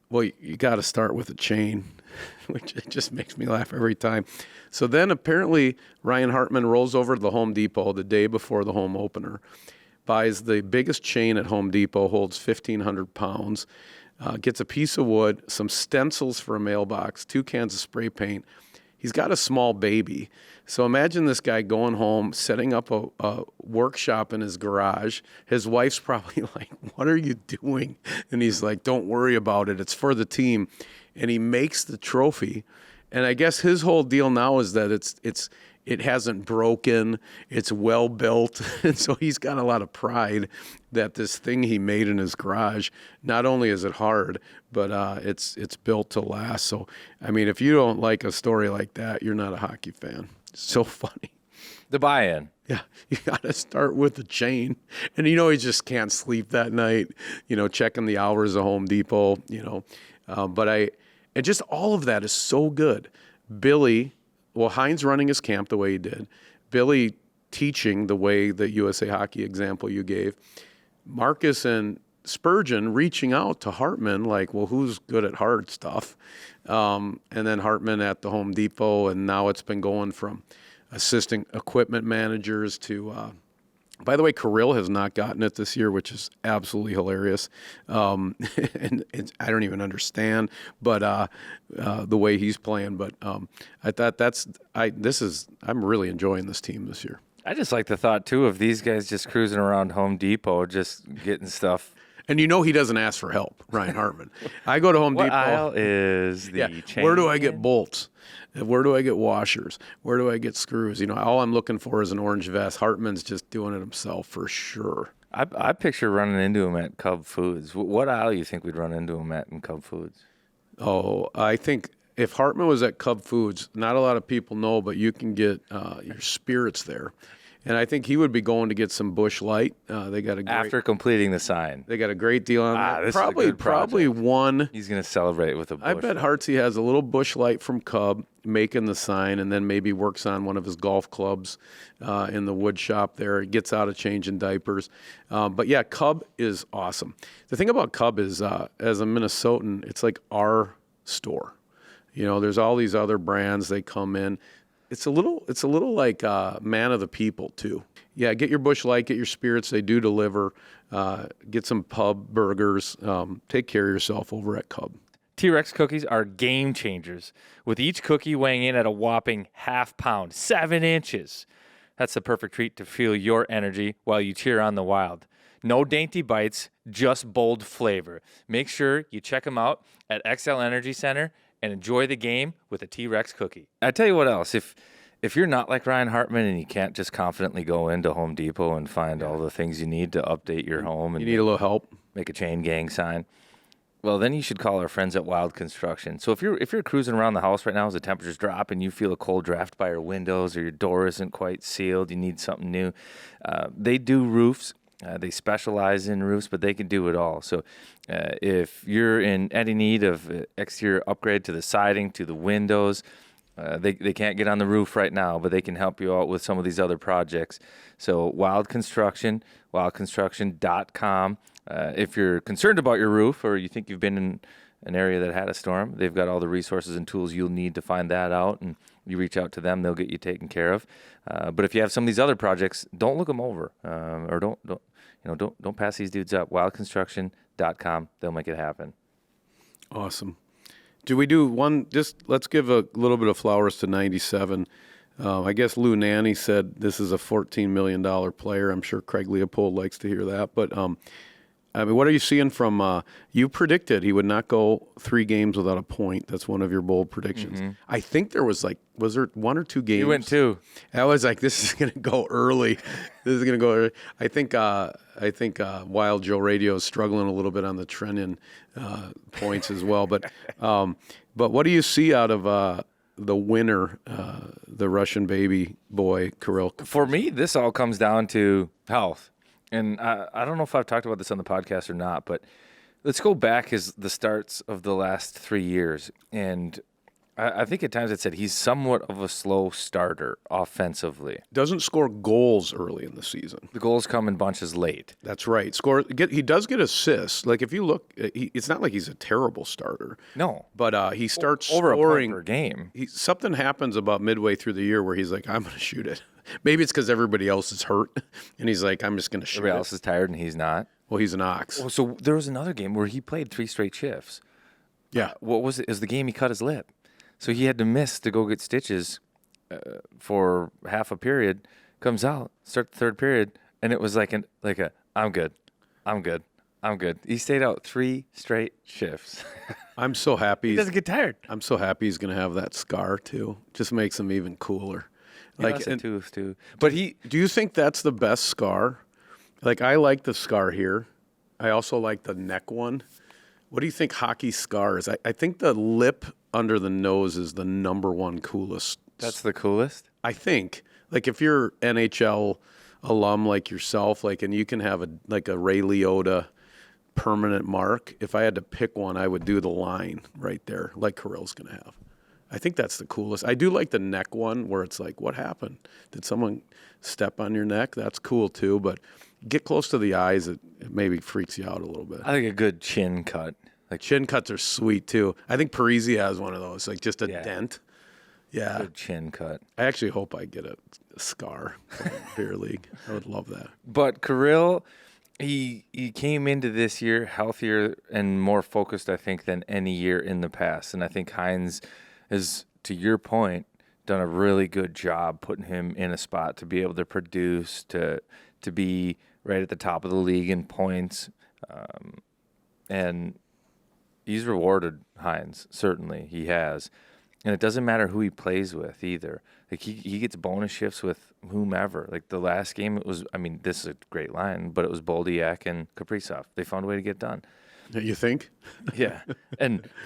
well, you got to start with a chain, which it just makes me laugh every time. So then apparently Ryan Hartman rolls over to the Home Depot the day before the home opener, buys the biggest chain at Home Depot, holds 1,500 pounds, gets a piece of wood, some stencils for a mailbox, 2 cans of spray paint. He's got a small baby. So imagine this guy going home, setting up a workshop in his garage. His wife's probably like, what are you doing? And he's like, don't worry about it. It's for the team. And he makes the trophy. And I guess his whole deal now is that it hasn't broken, it's well built, and so he's got a lot of pride that this thing he made in his garage, not only is it hard, but it's built to last. So, I mean, if you don't like a story like that, you're not a hockey fan. It's so funny. The buy-in. Yeah, you got to start with the chain. And he just can't sleep that night, checking the hours of Home Depot, and just all of that is so good. Billy, Hynes running his camp the way he did, Billy teaching the way the USA Hockey example you gave, Marcus and Spurgeon reaching out to Hartman like, well, who's good at hard stuff? And then Hartman at the Home Depot, and now it's been going from assistant equipment managers to by the way, Kirill has not gotten it this year, which is absolutely hilarious. And I don't even understand, but the way he's playing. But I thought I'm really enjoying this team this year. I just like the thought, too, of these guys just cruising around Home Depot, just getting stuff. And he doesn't ask for help, Ryan Hartman. I go to Home What Depot. aisle is the chain? Where do I get bolts? Where do I get washers? Where do I get screws? All I'm looking for is an orange vest. Hartman's just doing it himself for sure. I picture running into him at Cub Foods. What aisle do you think we'd run into him at in Cub Foods? Oh, I think if Hartman was at Cub Foods, not a lot of people know, but you can get your spirits there. And I think he would be going to get some Busch Light. They got a great, After completing the sign. They got a great deal on that. This is a good probably project. one. He's going to celebrate with a Busch. I bet Hartsey has a little Busch Light from Cub making the sign, and then maybe works on one of his golf clubs in the wood shop there. He gets out of changing diapers. But yeah, Cub is awesome. The thing about Cub is, as a Minnesotan, it's like our store. There's all these other brands. They come in. It's a little like man of the people too. Yeah, get your Busch Light, get your spirits. They do deliver. Get some pub burgers. Take care of yourself over at Cub. T-Rex cookies are game changers, with each cookie weighing in at a whopping half pound, 7 inches. That's the perfect treat to feel your energy while you cheer on the Wild. No dainty bites, just bold flavor. Make sure you check them out at XL Energy Center and enjoy the game with a T-Rex cookie. I tell you what else, if you're not like Ryan Hartman and you can't just confidently go into Home Depot and find all the things you need to update your home and you need a little help, make a chain gang sign, well, then you should call our friends at Wild Construction. So if you're cruising around the house right now as the temperatures drop and you feel a cold draft by your windows or your door isn't quite sealed, you need something new, they do roofs. They specialize in roofs, but they can do it all. So if you're in any need of exterior upgrade to the siding, to the windows, they can't get on the roof right now, but they can help you out with some of these other projects. So Wild Construction, wildconstruction.com. If you're concerned about your roof or you think you've been in an area that had a storm, they've got all the resources and tools you'll need to find that out, and you reach out to them, they'll get you taken care of. But if you have some of these other projects, don't look them over, or don't pass these dudes up. Wildconstruction.com, they'll make it happen. Awesome. Do we do one? Let's give a little bit of flowers to 97. I guess Lou Nanny said this is a $14 million player. I'm sure Craig Leopold likes to hear that. But what are you seeing from? You predicted he would not go 3 games without a point. That's one of your bold predictions. Mm-hmm. I think there was there 1 or 2 games? He went 2. I was like, this is going to go early. This is going to go early. I think Wild Joe Radio is struggling a little bit on the Trennan points as well. But what do you see out of the winner, the Russian baby boy, Kirill? For me, this all comes down to health. And I don't know if I've talked about this on the podcast or not, but let's go back as the starts of the last 3 years. And I think at times it said he's somewhat of a slow starter offensively. Doesn't score goals early in the season. The goals come in bunches late. That's right. He does get assists. Like if you look, it's not like he's a terrible starter. No. But he starts over scoring a point per game. Something happens about midway through the year where he's like, I'm going to shoot it. Maybe it's because everybody else is hurt, and he's like, I'm just going to shoot it. Everybody else is tired, and he's not. Well, he's an ox. Well, so there was another game where he played 3 straight shifts. Yeah. What was it? It was the game he cut his lip. So he had to miss to go get stitches for half a period. Comes out, start the 3rd period, and it was like I'm good. He stayed out 3 straight shifts. I'm so happy. He doesn't get tired. I'm so happy he's going to have that scar, too. Just makes him even cooler. Like a tooth, too. But do you think that's the best scar? Like, I like the scar here. I also like the neck one. What do you think hockey scar is? I think the lip under the nose is the number 1 coolest. That's the coolest? I think. Like, if you're NHL alum like yourself, and you can have a Ray Liotta permanent mark, if I had to pick one, I would do the line right there, like Kirill's going to have. I think that's the coolest. I do like the neck one where it's like, what happened? Did someone step on your neck? That's cool too, but get close to the eyes, it maybe freaks you out a little bit. I think a good chin cut. Chin cuts are sweet too. I think Parisi has one of those, just a dent. Yeah. Good chin cut. I actually hope I get a scar from beer league. I would love that. But Kirill, he came into this year healthier and more focused, I think, than any year in the past. And I think Hynes is, to your point, done a really good job putting him in a spot to be able to produce, to be right at the top of the league in points. And he's rewarded Hynes, certainly he has. And it doesn't matter who he plays with either. Like he gets bonus shifts with whomever. Like the last game, it was, I mean, this is a great line, but it was Boldiak and Kaprizov. They found a way to get it done. You think? Yeah.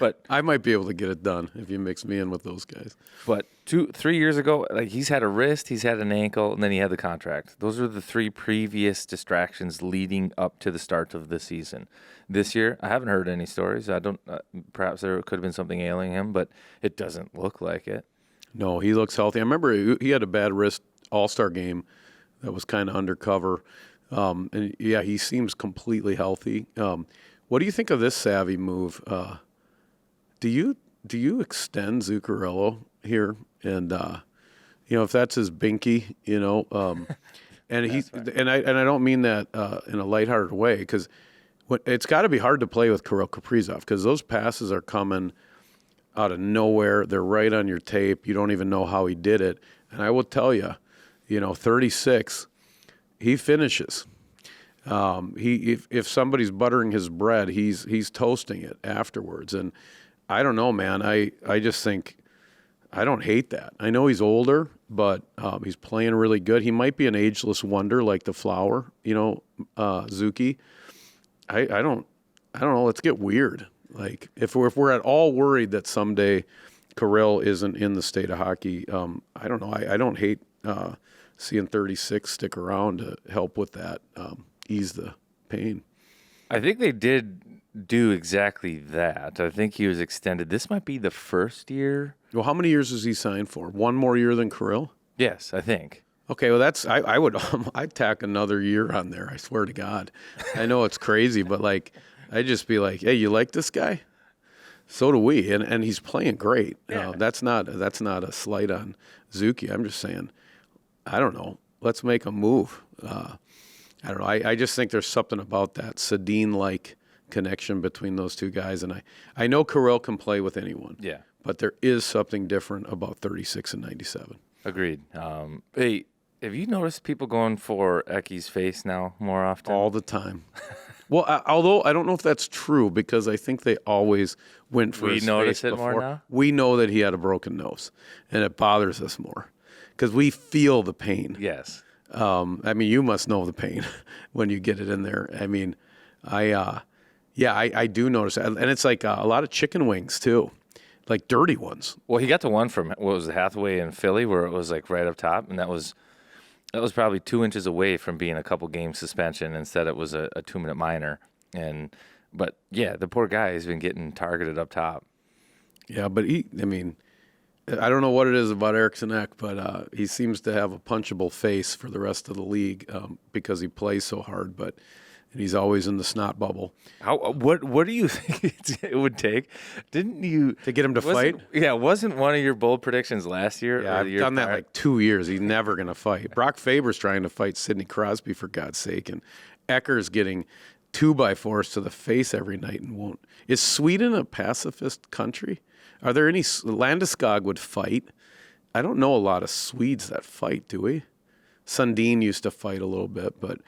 But I might be able to get it done if you mix me in with those guys. But 3 years ago, like he's had a wrist, he's had an ankle, and then he had the contract. Those are the 3 previous distractions leading up to the start of the season. This year, I haven't heard any stories. I don't. Perhaps there could have been something ailing him, but it doesn't look like it. No, he looks healthy. I remember he had a bad wrist All-Star game that was kind of undercover. And yeah, he seems completely healthy. What do you think of this savvy move? Do you extend Zuccarello here? And if that's his binky, and I don't mean that in a lighthearted way, because it's got to be hard to play with Kirill Kaprizov because those passes are coming out of nowhere. They're right on your tape. You don't even know how he did it. And I will tell you, 36, he finishes. If somebody's buttering his bread, he's toasting it afterwards. And I don't know, man. I just think I don't hate that. I know he's older, but he's playing really good. He might be an ageless wonder like the flower, Zuki. I don't know. Let's get weird. Like if we're at all worried that someday Kirill isn't in the state of hockey, I don't know. I don't hate seeing 36 stick around to help with that, ease the pain. I think they did do exactly that. I think he was extended. This might be the first year. Well, how many years is he signed for? One more year than Kirill? Yes, I think. Okay, well, I'd tack another year on there. I swear to God. I know it's crazy, but I'd just be like, hey, you like this guy? So do we, and he's playing great. Yeah. That's not a slight on Zuki. I'm just saying, I don't know. Let's make a move. I don't know. I just think there's something about that Sedin-like connection between those two guys, and I know Kirill can play with anyone. Yeah, but there is something different about 36 and 97. Agreed. Hey, have you noticed people going for Ecke's face now more often? All the time. Well, although I don't know if that's true because I think they always went for his face before. We notice it more now? We know that he had a broken nose, and it bothers us more because we feel the pain. Yes. I mean, you must know the pain when you get it in there. I mean, I do notice that. And it's like a lot of chicken wings, too, like dirty ones. Well, he got the one from, Hathaway in Philly where it was like right up top, and that was probably 2 inches away from being a couple game suspension. Instead, it was a 2-minute minor. But yeah, the poor guy has been getting targeted up top. Yeah, but I don't know what it is about Eriksson Ek, but he seems to have a punchable face for the rest of the league because he plays so hard, and he's always in the snot bubble. What do you think it would take? Didn't you to get him to fight? Yeah, wasn't one of your bold predictions last year? Yeah, I've done that like 2 years. He's never going to fight. Brock Faber's trying to fight Sidney Crosby for God's sake, and Ecker's getting 2x4s to the face every night and won't. Is Sweden a pacifist country? Are there any Landeskog would fight? I don't know a lot of Swedes that fight, do we? Sundin used to fight a little bit, but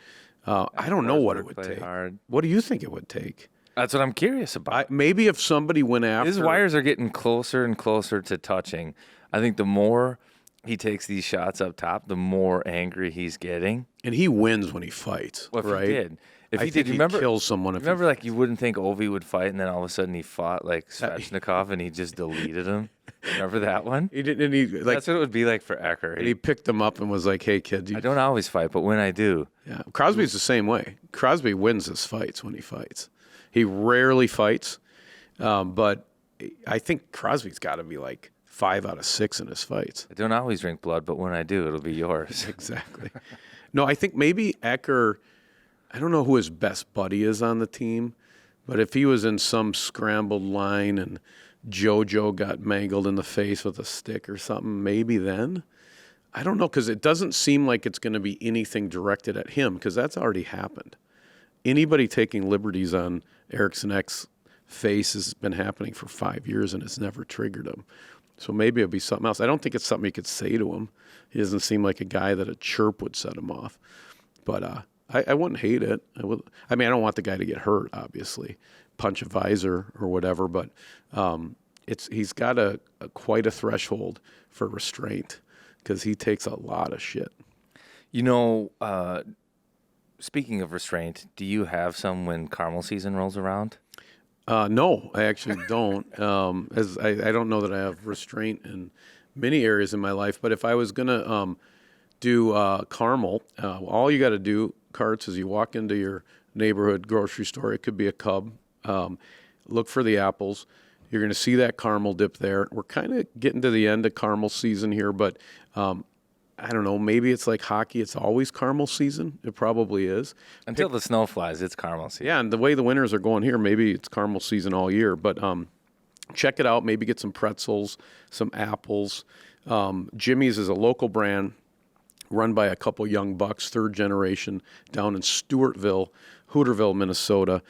I don't know what it would take. Hard. What do you think it would take? That's what I'm curious about. Maybe if somebody went after... His wires are getting closer and closer to touching. I think the more he takes these shots up top, the more angry he's getting. And he wins when he fights, well, if right? He did. If he did, he'd kill someone. Remember, like, you wouldn't think Ovi would fight, and then all of a sudden he fought, like, Svechnikov, and he just deleted him. Remember that one? He didn't. That's what it would be like for Ecker. And he picked him up and was like, hey, kid. I don't always fight, but when I do. Yeah, Crosby's the same way. Crosby wins his fights when he fights. He rarely fights, but I think Crosby's got to be like 5 out of 6 in his fights. I don't always drink blood, but when I do, it'll be yours. Exactly. No, I think maybe Ecker... I don't know who his best buddy is on the team, but if he was in some scrambled line and JoJo got mangled in the face with a stick or something, maybe then. I don't know, because it doesn't seem like it's going to be anything directed at him, because that's already happened. Anybody taking liberties on Eriksson Ek's face has been happening for 5 years, and it's never triggered him. So maybe it'll be something else. I don't think it's something you could say to him. He doesn't seem like a guy that a chirp would set him off. But I wouldn't hate it. I mean, I don't want the guy to get hurt, obviously, punch a visor or whatever. But he's got quite a threshold for restraint because he takes a lot of shit. You know, speaking of restraint, do you have some when caramel season rolls around? No, I actually don't. As I don't know that I have restraint in many areas in my life. But if I was gonna do caramel, all you got to do, Carts, is you walk into your neighborhood grocery store. It could be a Cub. Look for the apples. You're going to see that caramel dip there. We're kind of getting to the end of caramel season here, but I don't know. Maybe it's like hockey. It's always caramel season. It probably is. Until the snow flies, it's caramel season. Yeah, and the way the winters are going here, maybe it's caramel season all year. But check it out. Maybe get some pretzels, some apples. Jimmy's is a local brand run by a couple young bucks, third generation, down in Hooterville, Minnesota.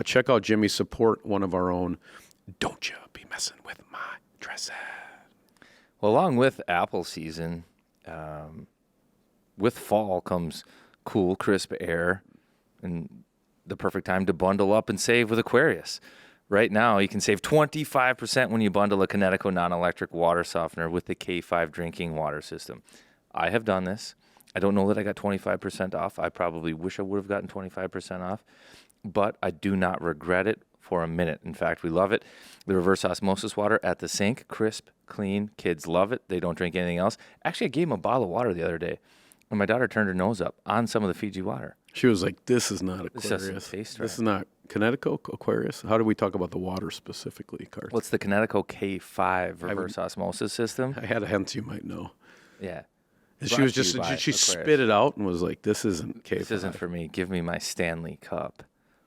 Check out Jimmy's. Support one of our own. Don't you be messing with my dresses. Well, along with apple season, with fall comes cool, crisp air, and the perfect time to bundle up and save with Aquarius. Right now, you can save 25% when you bundle a Kinetico non-electric water softener with the K5 drinking water system. I have done this. I don't know that I got 25% off. I probably wish I would have gotten 25% off, but I do not regret it for a minute. In fact, we love it. The reverse osmosis water at the sink, crisp, clean. Kids love it. They don't drink anything else. Actually, I gave them a bottle of water the other day, and my daughter turned her nose up on some of the Fiji water. She was like, this is not Aquarius. This doesn't taste right. This is not Kinetico Aquarius. How do we talk about the water specifically, Cart? What's the Kinetico K5 reverse osmosis system? I had a hint you might know. Yeah. And she was just, she spit it out and was like, this isn't K5. This isn't for me. Give me my Stanley cup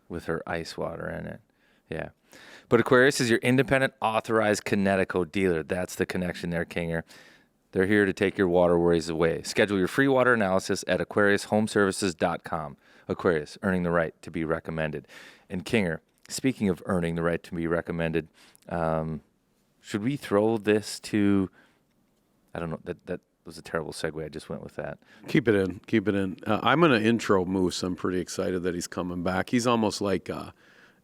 with her ice water in it. Yeah. But Aquarius is your independent authorized Kinetico dealer. That's the connection there, Kinger. They're here to take your water worries away. Schedule your free water analysis at AquariusHomeservices.com. Aquarius, earning the right to be recommended. And Kinger, speaking of earning the right to be recommended, should we throw this to, I don't know, that was a terrible segue. I just went with that. Keep it in. I'm going to intro Moose. I'm pretty excited that he's coming back. He's almost like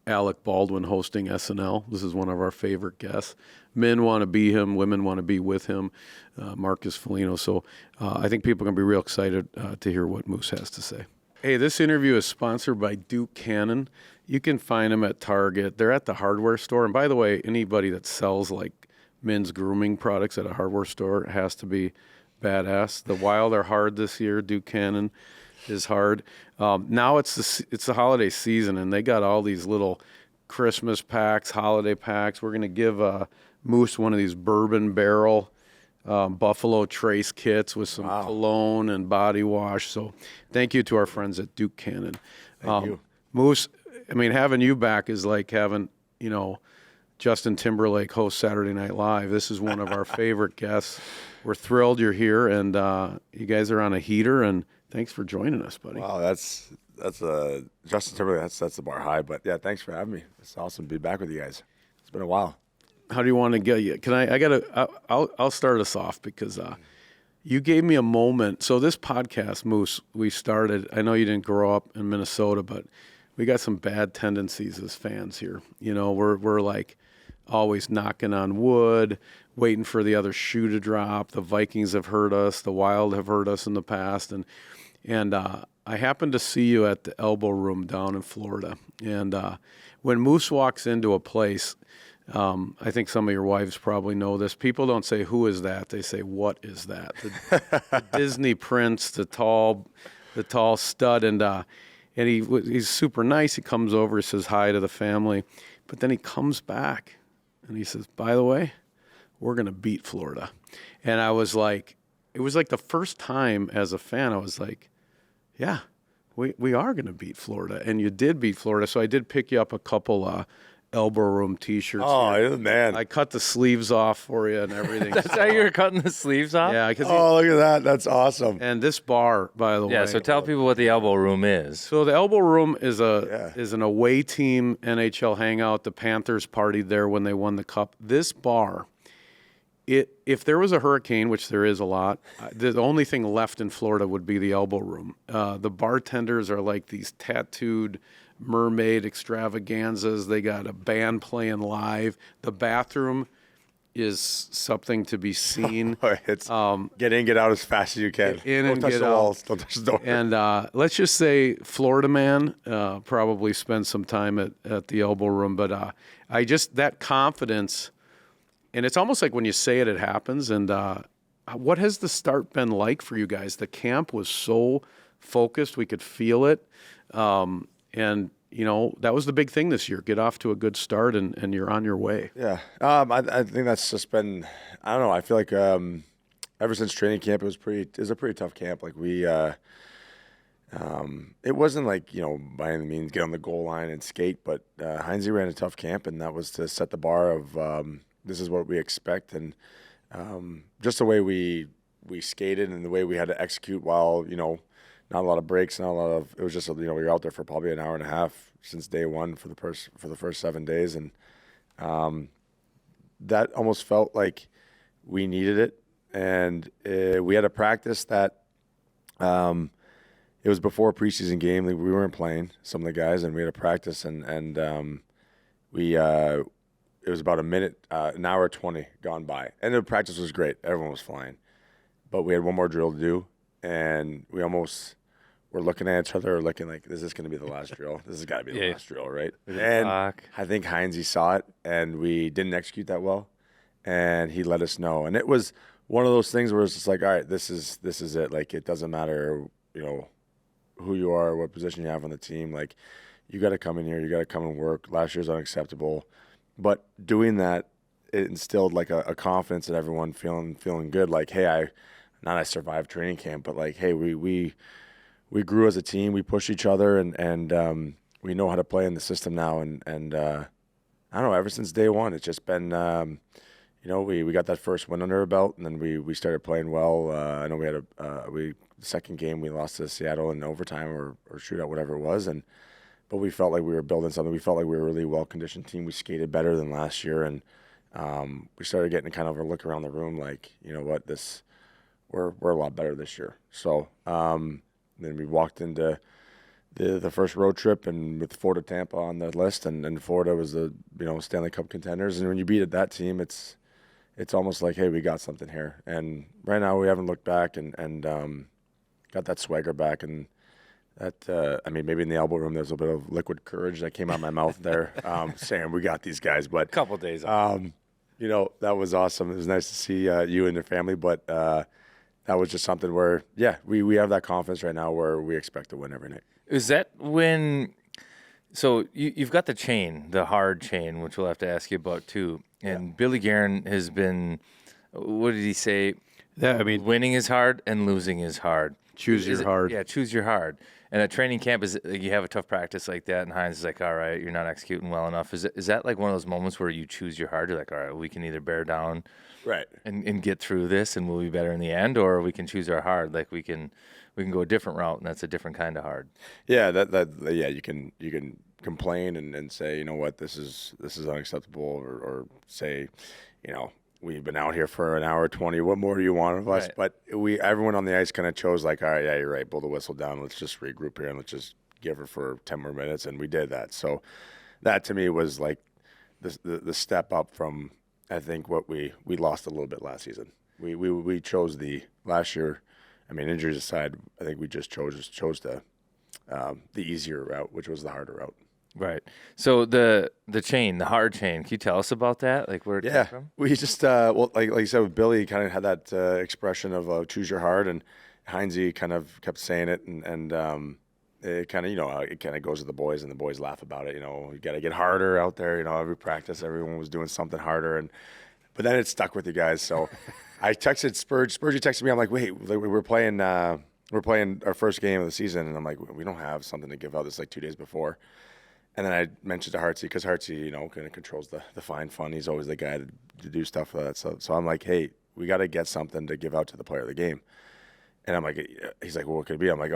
Alec Baldwin hosting SNL. This is one of our favorite guests. Men want to be him. Women want to be with him. Marcus Foligno. So I think people are going to be real excited to hear what Moose has to say. Hey, this interview is sponsored by Duke Cannon. You can find them at Target. They're at the hardware store. And by the way, anybody that sells like men's grooming products at a hardware store has to be badass. The Wild are hard this year. Duke Cannon is hard. Now it's the holiday season, and they got all these little Christmas packs, holiday packs. We're going to give Moose one of these bourbon barrel Buffalo Trace kits with some cologne and body wash. So thank you to our friends at Duke Cannon. Thank you. Moose, I mean, having you back is like having, Justin Timberlake host Saturday Night Live. This is one of our favorite guests. We're thrilled you're here, and you guys are on a heater, and thanks for joining us, buddy. Wow, that's Justin Timberlake. That's the bar high, but yeah, thanks for having me. It's awesome to be back with you guys. It's been a while. How do you want to get you? I'll start us off because you gave me a moment. So this podcast, Moose, we started. I know you didn't grow up in Minnesota, but we got some bad tendencies as fans here. We're like always knocking on wood, waiting for the other shoe to drop. The Vikings have hurt us. The Wild have hurt us in the past. And I happened to see you at the Elbow Room down in Florida. And when Moose walks into a place, I think some of your wives probably know this. People don't say, who is that? They say, what is that? The Disney prince, the tall stud. And he's super nice. He comes over, he says hi to the family. But then he comes back and he says, by the way, we're going to beat Florida. And I was like, it was like the first time as a fan, I was like, yeah, we are going to beat Florida. And you did beat Florida. So I did pick you up a couple Elbow Room T-shirts. Oh, here. Man. I cut the sleeves off for you and everything. That's how you were cutting the sleeves off? Yeah. Look at that. That's awesome. And this bar, by the way. Yeah, so tell people what the Elbow Room is. So the Elbow Room is an away team NHL hangout. The Panthers partied there when they won the Cup. This bar if there was a hurricane, which there is a lot, the only thing left in Florida would be the elbow room. The bartenders are like these tattooed mermaid extravaganzas. They got a band playing live. The bathroom is something to be seen. It's get in, get out as fast as you can. Get in Don't and touch get the out. walls. Don't touch the door. And let's just say Florida man probably spent some time at the elbow room. But I just, that confidence, and it's almost like when you say it, it happens. And what has the start been like for you guys? The camp was so focused. We could feel it. And, you know, that was the big thing this year. Get off to a good start and you're on your way. Yeah. I think that's just been, I don't know. I feel like ever since training camp, it was a pretty tough camp. Like it wasn't like, you know, by any means get on the goal line and skate, but Hynes ran a tough camp, and that was to set the bar of this is what we expect. And just the way we skated and the way we had to execute while, you know, not a lot of breaks, not a lot of, it was just, you know, we were out there for probably an hour and a half since day one for the first 7 days. And that almost felt like we needed it. And we had a practice that it was before a preseason game. Like, we weren't playing, some of the guys, and we had a practice, and it was about an hour 20 gone by. And the practice was great. Everyone was flying. But we had one more drill to do, and we almost were looking at each other looking like, is this going to be the last drill? This has got to be the last drill, right? And I think Hynes saw it, and we didn't execute that well, and he let us know. And it was one of those things where it's just like, all right, this is it. Like, it doesn't matter, you know, who you are, what position you have on the team. Like, you got to come in here, you got to come and work. Last year's unacceptable. But doing that, it instilled like a confidence in everyone, feeling good. Like, hey, I survived training camp, but like, hey, we grew as a team. We pushed each other, and we know how to play in the system now. And I don't know, ever since day one, it's just been, you know, we got that first win under our belt, and then we started playing well. I know we had the second game we lost to Seattle in overtime or shootout, whatever it was, but we felt like we were building something. We felt like we were a really well-conditioned team. We skated better than last year, and we started getting kind of a look around the room like, you know what, we're a lot better this year. So then we walked into the first road trip, and with Florida Tampa on the list, and Florida was the, you know, Stanley Cup contenders. And when you beat that team, it's almost like, hey, we got something here. And right now we haven't looked back and got that swagger back. And that, I mean, maybe in the elbow room there's a bit of liquid courage that came out of my mouth there, saying we got these guys. But Couple days you know, that was awesome. It was nice to see you and your family. But that was just something where, yeah, we have that confidence right now where we expect to win every night. Is that when – so you've got the chain, the hard chain, which we'll have to ask you about too. And Billy Guerin has been – what did he say? Yeah, I mean, winning is hard and losing is hard. Choose your hard. Yeah, choose your hard. And at training camp, is you have a tough practice like that, and Hynes is like, all right, you're not executing well enough. Is that like one of those moments where you choose your hard? You're like, all right, we can either bear down and get through this and we'll be better in the end, or we can choose our hard. Like, we can go a different route, and that's a different kind of hard. Yeah, you can complain and say, you know what, this is unacceptable, or say, you know, we've been out here for an hour 20. What more do you want of us? Right. But everyone on the ice kind of chose like, all right, yeah, you're right. Blow the whistle down. Let's just regroup here and let's just give her for 10 more minutes. And we did that. So that to me was like the step up from, I think, what we lost a little bit last season. We chose last year. I mean, injuries aside, I think we just chose the easier route, which was the harder route. Right. So the chain, the hard chain, can you tell us about that? Like, where it came from? We just well, like you said, with Billy, kind of had that expression of choose your hard, and Hynes kind of kept saying it, and it kind of, you know, it kind of goes to the boys, and the boys laugh about it. You know, you got to get harder out there. You know, every practice, everyone was doing something harder, but then it stuck with you guys. So I texted Spurge. Spurge texted me. I'm like, wait, we're playing our first game of the season, and I'm like, we don't have something to give out. This is like 2 days before. And then I mentioned to Hartsey, because Hartsey, you know, kind of controls the fine fund. He's always the guy to do stuff for that. So I'm like, hey, we got to get something to give out to the player of the game. And I'm like, he's like, well, what could it be? I'm like,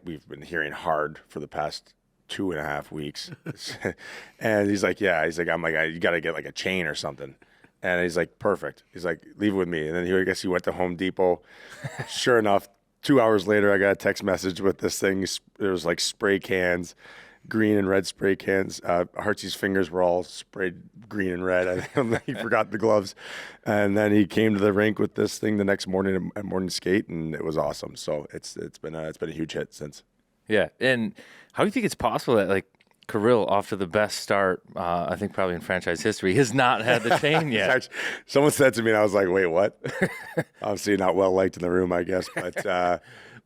we've been hearing hard for the past 2.5 weeks. And he's like, yeah. He's like, I'm like, you got to get like a chain or something. And he's like, perfect. He's like, leave it with me. And then I guess he went to Home Depot. Sure enough, 2 hours later, I got a text message with this thing. There was like spray cans, green and red spray cans. Hartsy's fingers were all sprayed green and red. I think he forgot the gloves. And then he came to the rink with this thing the next morning at morning skate, and it was awesome. So it's been a huge hit since. Yeah. And how do you think it's possible that, like, Kirill, off to the best start, I think probably in franchise history, has not had the chain yet? Actually, someone said to me, and I was like, wait, what? Obviously not well liked in the room, I guess. But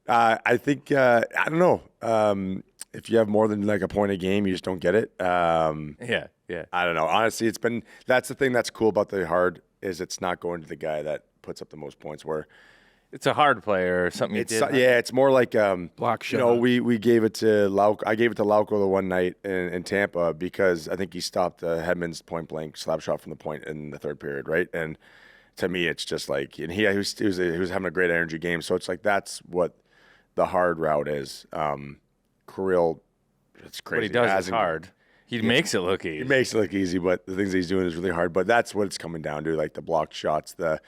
I think, I don't know. If you have more than like a point a game, you just don't get it. Yeah. I don't know. Honestly, that's the thing that's cool about the hard is it's not going to the guy that puts up the most points where It's a hard player or something you did. Yeah, it's more like block shot. You know, we gave it to Lauco. I gave it to Lauco the one night in Tampa because I think he stopped Hedman's point blank slap shot from the point in the third period, right? And to me, it's just like, and he was having a great energy game. So it's like that's what the hard route is. Kirill, it's crazy. What he does is hard. He makes it look easy. He makes it look easy, but the things he's doing is really hard. But that's what it's coming down to, like the blocked shots, the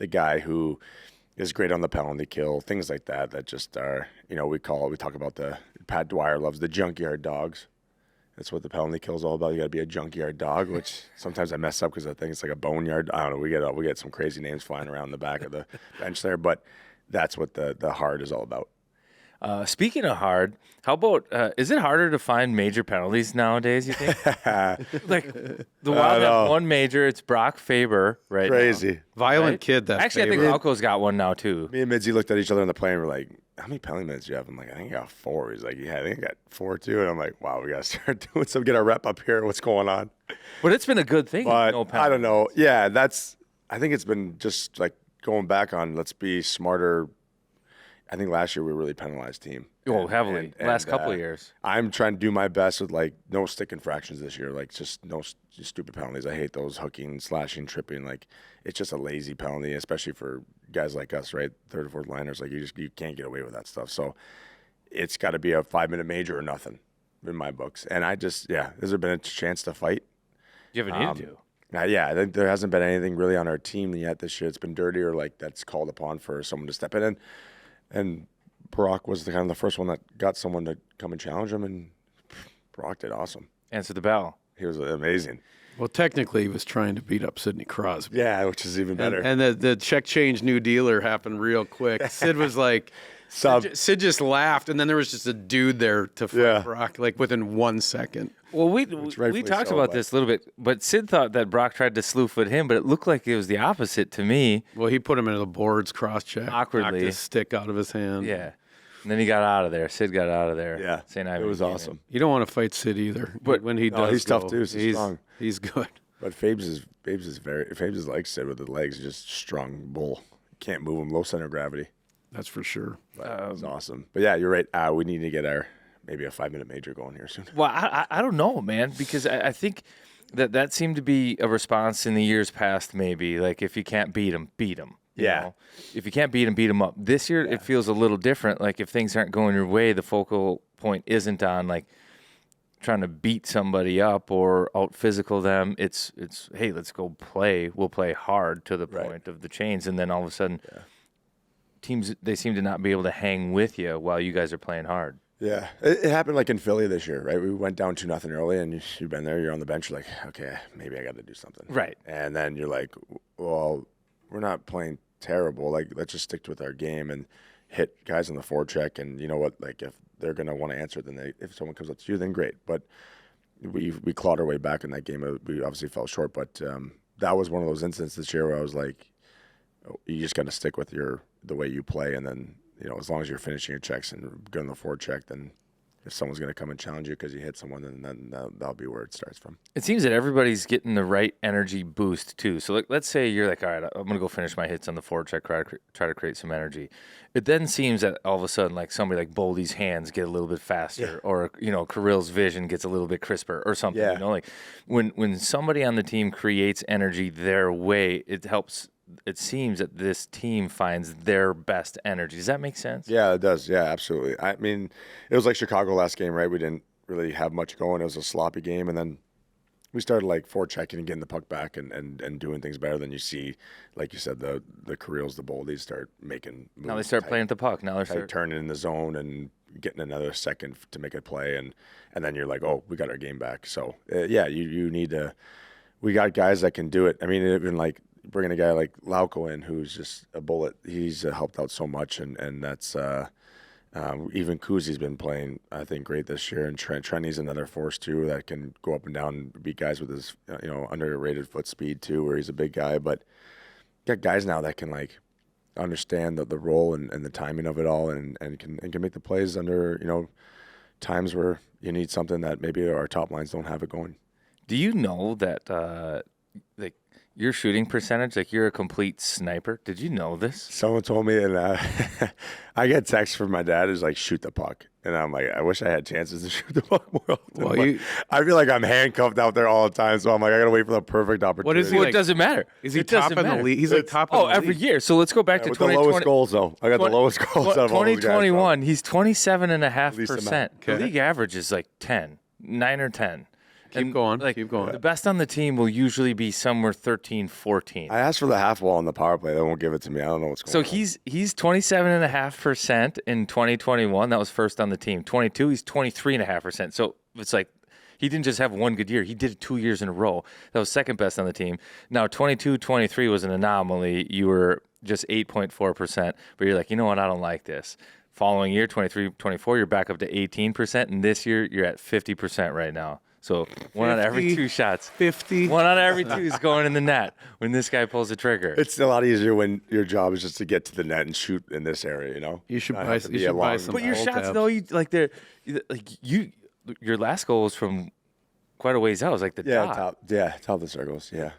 guy who is great on the penalty kill, things like that. That just are, you know, we talk about Pat Dwyer loves the junkyard dogs. That's what the penalty kill is all about. You got to be a junkyard dog, which sometimes I mess up because I think it's like a boneyard. I don't know. We get some crazy names flying around the back of the bench there, but that's what the hard is all about. Speaking of hard, how about is it harder to find major penalties nowadays, you think? Like the Wild have one major, it's Brock Faber right Crazy. now. Violent Right? kid, that Actually, Faber. I think Lauco's got one now, too. Me and Midzi looked at each other on the plane and we're like, how many penalty minutes do you have? I'm like, I think I got 4. He's like, yeah, I think I got 4 too. And I'm like, wow, we got to start doing some, get our rep up here. What's going on? But it's been a good thing. But No I don't know. penalties. Yeah, I think it's been just like going back on, let's be smarter. I think last year we really penalized team. Oh, heavily. Last couple of years. I'm trying to do my best with like no stick infractions this year. Like just no stupid penalties. I hate those hooking, slashing, tripping. Like it's just a lazy penalty, especially for guys like us, right? Third or fourth liners. Like you can't get away with that stuff. So it's got to be a 5-minute major or nothing in my books. And has there been a chance to fight? You haven't needed to. Yeah, I think there hasn't been anything really on our team yet this year. It's been dirty or like that's called upon for someone to step in. And Brock was the first one that got someone to come and challenge him, and Brock did awesome. Answer the bell. He was amazing. Well, technically, he was trying to beat up Sidney Crosby. Yeah, which is even better. And the check change new dealer happened real quick. Sid was like, Sid just laughed, and then there was just a dude there to fight Brock, like within 1 second. Well, we talked about this a little bit, but Sid thought that Brock tried to slew foot him, but it looked like it was the opposite to me. Well, he put him into the boards, cross-check. Awkwardly. Knocked his stick out of his hand. Yeah. And then he got out of there. Sid got out of there. Yeah, St. it was awesome. You don't want to fight Sid either. But when he does he's go, tough too. So he's strong. He's good. But Fabes is like Sid with the legs, just strong bull. Can't move him, low center of gravity. That's for sure. It's awesome. But yeah, you're right. We need to get maybe a 5-minute major going here soon. Well, I don't know, man, because I think that seemed to be a response in the years past, maybe. Like, if you can't beat him, beat him. You know? If you can't beat him up. This year, it feels a little different. Like, if things aren't going your way, the focal point isn't on, like, trying to beat somebody up or out-physical them. It's hey, let's go play. We'll play hard to the point of the chains. And then all of a sudden, teams, they seem to not be able to hang with you while you guys are playing hard. Yeah, it happened like in Philly this year, right? We went down 2-0 early, and you've been there. You're on the bench. You're like, okay, maybe I got to do something, right? And then you're like, well, we're not playing terrible. Like, let's just stick with our game and hit guys on the forecheck. And you know what? Like, if they're gonna want to answer, then if someone comes up to you, then great. But we clawed our way back in that game. We obviously fell short, but that was one of those instances this year where I was like, you just got to stick with the way you play, and then. You know, as long as you're finishing your checks and getting the forecheck, then if someone's going to come and challenge you because you hit someone, then that'll be where it starts from. It seems that everybody's getting the right energy boost, too. So let's say you're like, all right, I'm going to go finish my hits on the forecheck, try to create some energy. It then seems that all of a sudden, like somebody like Boldy's hands get a little bit faster or, you know, Kirill's vision gets a little bit crisper or something. You know, like when somebody on the team creates energy their way, it helps. It seems that this team finds their best energy. Does that make sense? Yeah, it does. Yeah, absolutely. I mean, it was like Chicago last game, right? We didn't really have much going. It was a sloppy game, and then we started like forechecking and getting the puck back and doing things better than you see, like you said, the Kirills, the Boldies start making moves. Now they start playing at the puck. Now they're turning in the zone and getting another second to make a play, and then you're like, oh, we got our game back. So you need to. We got guys that can do it. I mean, even like bringing a guy like Lauko in, who's just a bullet. He's helped out so much, and that's even Kuzi's been playing, I think, great this year. And Trenny's another force too that can go up and down and beat guys with his underrated foot speed too, where he's a big guy. But got guys now that can like understand the role and the timing of it all, and can make the plays under times where you need something that maybe our top lines don't have it going. Do you know that like your shooting percentage, like you're a complete sniper? Did you know this? Someone told me, and I get texts from my dad who's like, shoot the puck. And I'm like, I wish I had chances to shoot the puck more often. Well, I feel like I'm handcuffed out there all the time, so I'm like, I got to wait for the perfect opportunity. What is he well, like? it doesn't matter. Is he top in the league? He's like top in the league. Every year. So let's go back to with 2020. the lowest goals, though. I got the lowest goals out of all those guys. 2021, he's 27.5%. Okay. The league average is like 9 or 10. Keep going. The best on the team will usually be somewhere 13, 14. I asked for the half wall on the power play. They won't give it to me. I don't know what's going on. So he's 27.5% in 2021. That was first on the team. 22, he's 23.5%. So it's like he didn't just have one good year. He did it 2 years in a row. That was second best on the team. Now 22, 23 was an anomaly. You were just 8.4%. But you're like, you know what? I don't like this. Following year, 23, 24, you're back up to 18%. And this year, you're at 50% right now. So 1 out of every 2 shots. 50. 1 out of every 2 is going in the net when this guy pulls the trigger. It's a lot easier when your job is just to get to the net and shoot in this area, You should buy some. But your shots, though, your last goal was from quite a ways out. It was like the top of the circles. Yeah.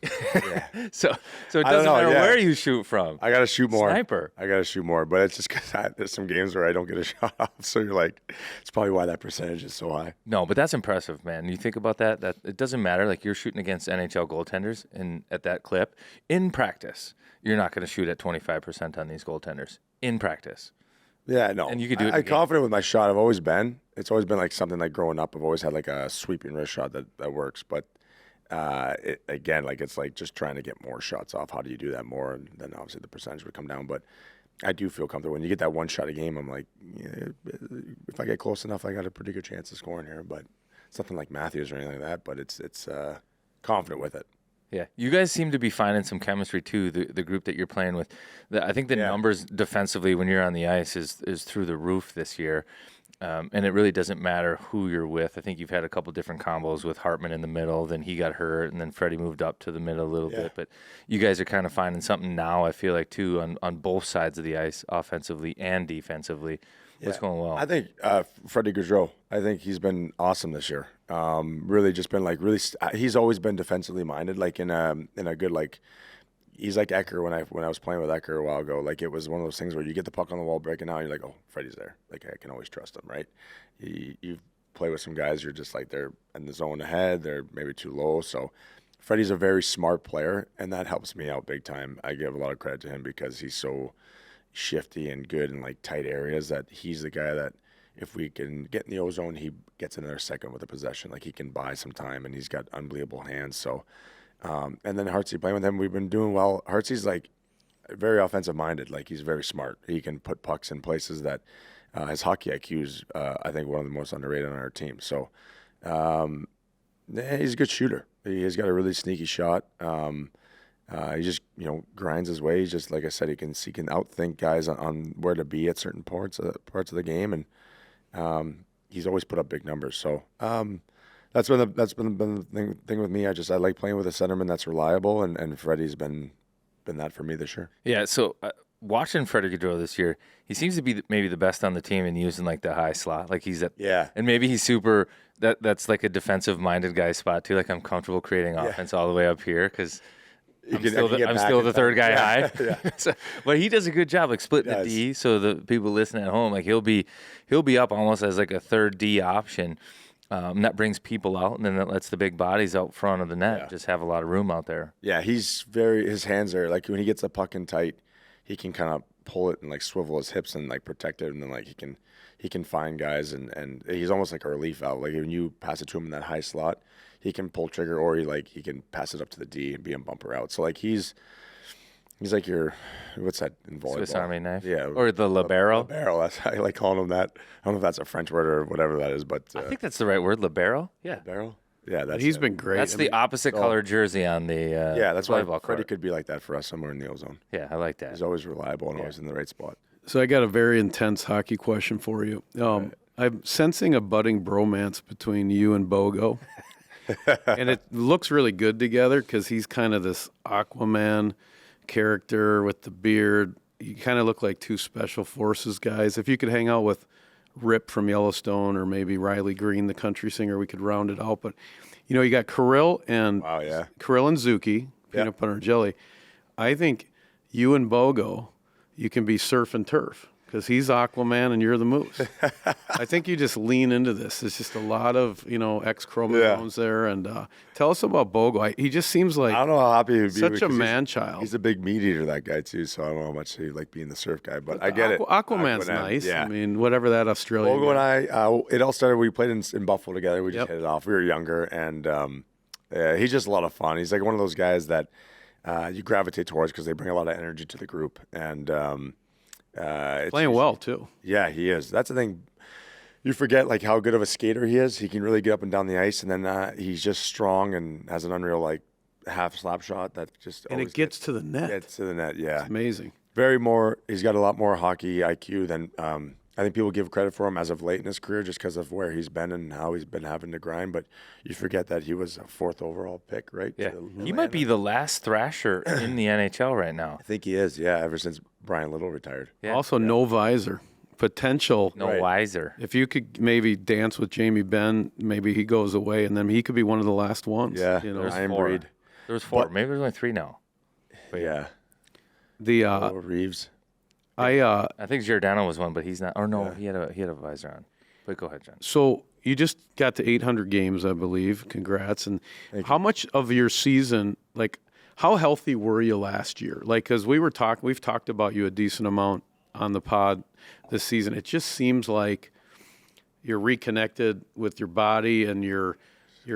So it doesn't matter where you shoot from. I got to shoot more. Sniper. I got to shoot more, but it's just because there's some games where I don't get a shot off. So you're like, it's probably why that percentage is so high. No, but that's impressive, man. You think about that it doesn't matter. Like you're shooting against NHL goaltenders, and at that clip in practice, you're not going to shoot at 25% on these goaltenders in practice. Yeah, no. And you could do it. I'm confident with my shot. I've always been. It's always been like something like growing up. I've always had like a sweeping wrist shot that works. But it's like just trying to get more shots off. How do you do that more? And then obviously the percentage would come down. But I do feel comfortable. When you get that one shot a game, I'm like, if I get close enough, I got a pretty good chance of scoring here. But it's nothing like Matthews or anything like that. But it's confident with it. Yeah, you guys seem to be finding some chemistry too. The group that you're playing with, I think the numbers defensively when you're on the ice is through the roof this year, and it really doesn't matter who you're with. I think you've had a couple different combos with Hartman in the middle, then he got hurt, and then Freddie moved up to the middle a little bit. But you guys are kind of finding something now. I feel like too on both sides of the ice, offensively and defensively. What's going well? I think Freddie Gaudreau. I think he's been awesome this year. Really just been like he's always been defensively minded, like in a good like he's like Ecker when I was playing with Ecker a while ago. Like it was one of those things where you get the puck on the wall breaking out and you're like, oh, Freddie's there. Like I can always trust him, right? You play with some guys, you're just like they're in the zone ahead, they're maybe too low. So Freddie's a very smart player, and that helps me out big time. I give a lot of credit to him because he's so shifty and good in like tight areas that he's the guy that if we can get in the ozone, he gets another second with a possession. Like he can buy some time, and he's got unbelievable hands. So, and then Hartsey, playing with him, we've been doing well. Hartsey's like very offensive minded. Like he's very smart. He can put pucks in places that his hockey IQ is, I think, one of the most underrated on our team. So, he's a good shooter. He's got a really sneaky shot. He just, grinds his way. He's just, like I said, he can outthink guys on where to be at certain parts of the game, and he's always put up big numbers. So that's been the thing with me. I like playing with a centerman that's reliable, and Freddie's been that for me this year. Yeah. So watching Freddie Gaudreau this year, he seems to be maybe the best on the team in using like the high slot. Like he's and maybe he's super. That's like a defensive minded guy spot too. Like I'm comfortable creating offense all the way up here because. I'm still the third guy high. But he does a good job, like splitting the D. So the people listening at home, like he'll be up almost as like a third D option. That brings people out, and then that lets the big bodies out front of the net just have a lot of room out there. Yeah, his hands are like when he gets the puck in tight, he can kind of pull it and like swivel his hips and like protect it, and then like he can he can find guys, and he's almost like a relief valve. Like when you pass it to him in that high slot, he can pull trigger, or he can pass it up to the D and be a bumper out. So like he's like your, what's that in volleyball? Swiss Army knife? Yeah. Or the libero? Libero. I like calling him that. I don't know if that's a French word or whatever that is, but I think that's the right word, libero. Yeah. Libero. Yeah, He's been great. That's the opposite color jersey on the that's why volleyball Freddie court. could be like that for us somewhere in the ozone. Yeah, I like that. He's always reliable and always in the right spot. So I got a very intense hockey question for you. I'm sensing a budding bromance between you and Bogo. And it looks really good together because he's kind of this Aquaman character with the beard. You kind of look like two special forces guys. If you could hang out with Rip from Yellowstone or maybe Riley Green, the country singer, we could round it out. But, you got Kirill and Zuki, peanut butter and jelly. I think you and Bogo, you can be surf and turf because he's Aquaman and you're the Moose. I think you just lean into this. There's just a lot of, X chromosomes there. And tell us about Bogo. He just seems like I don't know how happy he would be. Such a man-child. He's a big meat eater, that guy, too, so I don't know how much he like being the surf guy, but I get it. Aquaman's nice. Yeah. I mean, whatever that Australian Bogo and I, it all started, we played in Buffalo together. We just hit it off. We were younger, and he's just a lot of fun. He's like one of those guys that you gravitate towards because they bring a lot of energy to the group. And playing well, too. Yeah, he is. That's the thing. You forget like how good of a skater he is. He can really get up and down the ice, and then he's just strong and has an unreal like half slap shot that just and it gets to the net. Gets to the net, yeah. It's amazing. He's got a lot more hockey IQ than I think people give credit for him as of late in his career just because of where he's been and how he's been having to grind. But you forget that he was a 4th overall pick, right? Yeah, he might be the last Thrasher in the NHL right now. I think he is, yeah, ever since Brian Little retired. Yeah. Also, no visor. Potential. No wiser. If you could maybe dance with Jamie Benn, maybe he goes away, and then he could be one of the last ones. Yeah, there's Iron 4. Breed. There was 4. Maybe there's only 3 now. But yeah. Reeves. I think Giordano was one, but he's not. Or no, he had a visor on. But go ahead, John. So you just got to 800 games, I believe. Congrats. And how much of your season, like, how healthy were you last year? Like, because we've talked about you a decent amount on the pod this season. It just seems like you're reconnected with your body and you're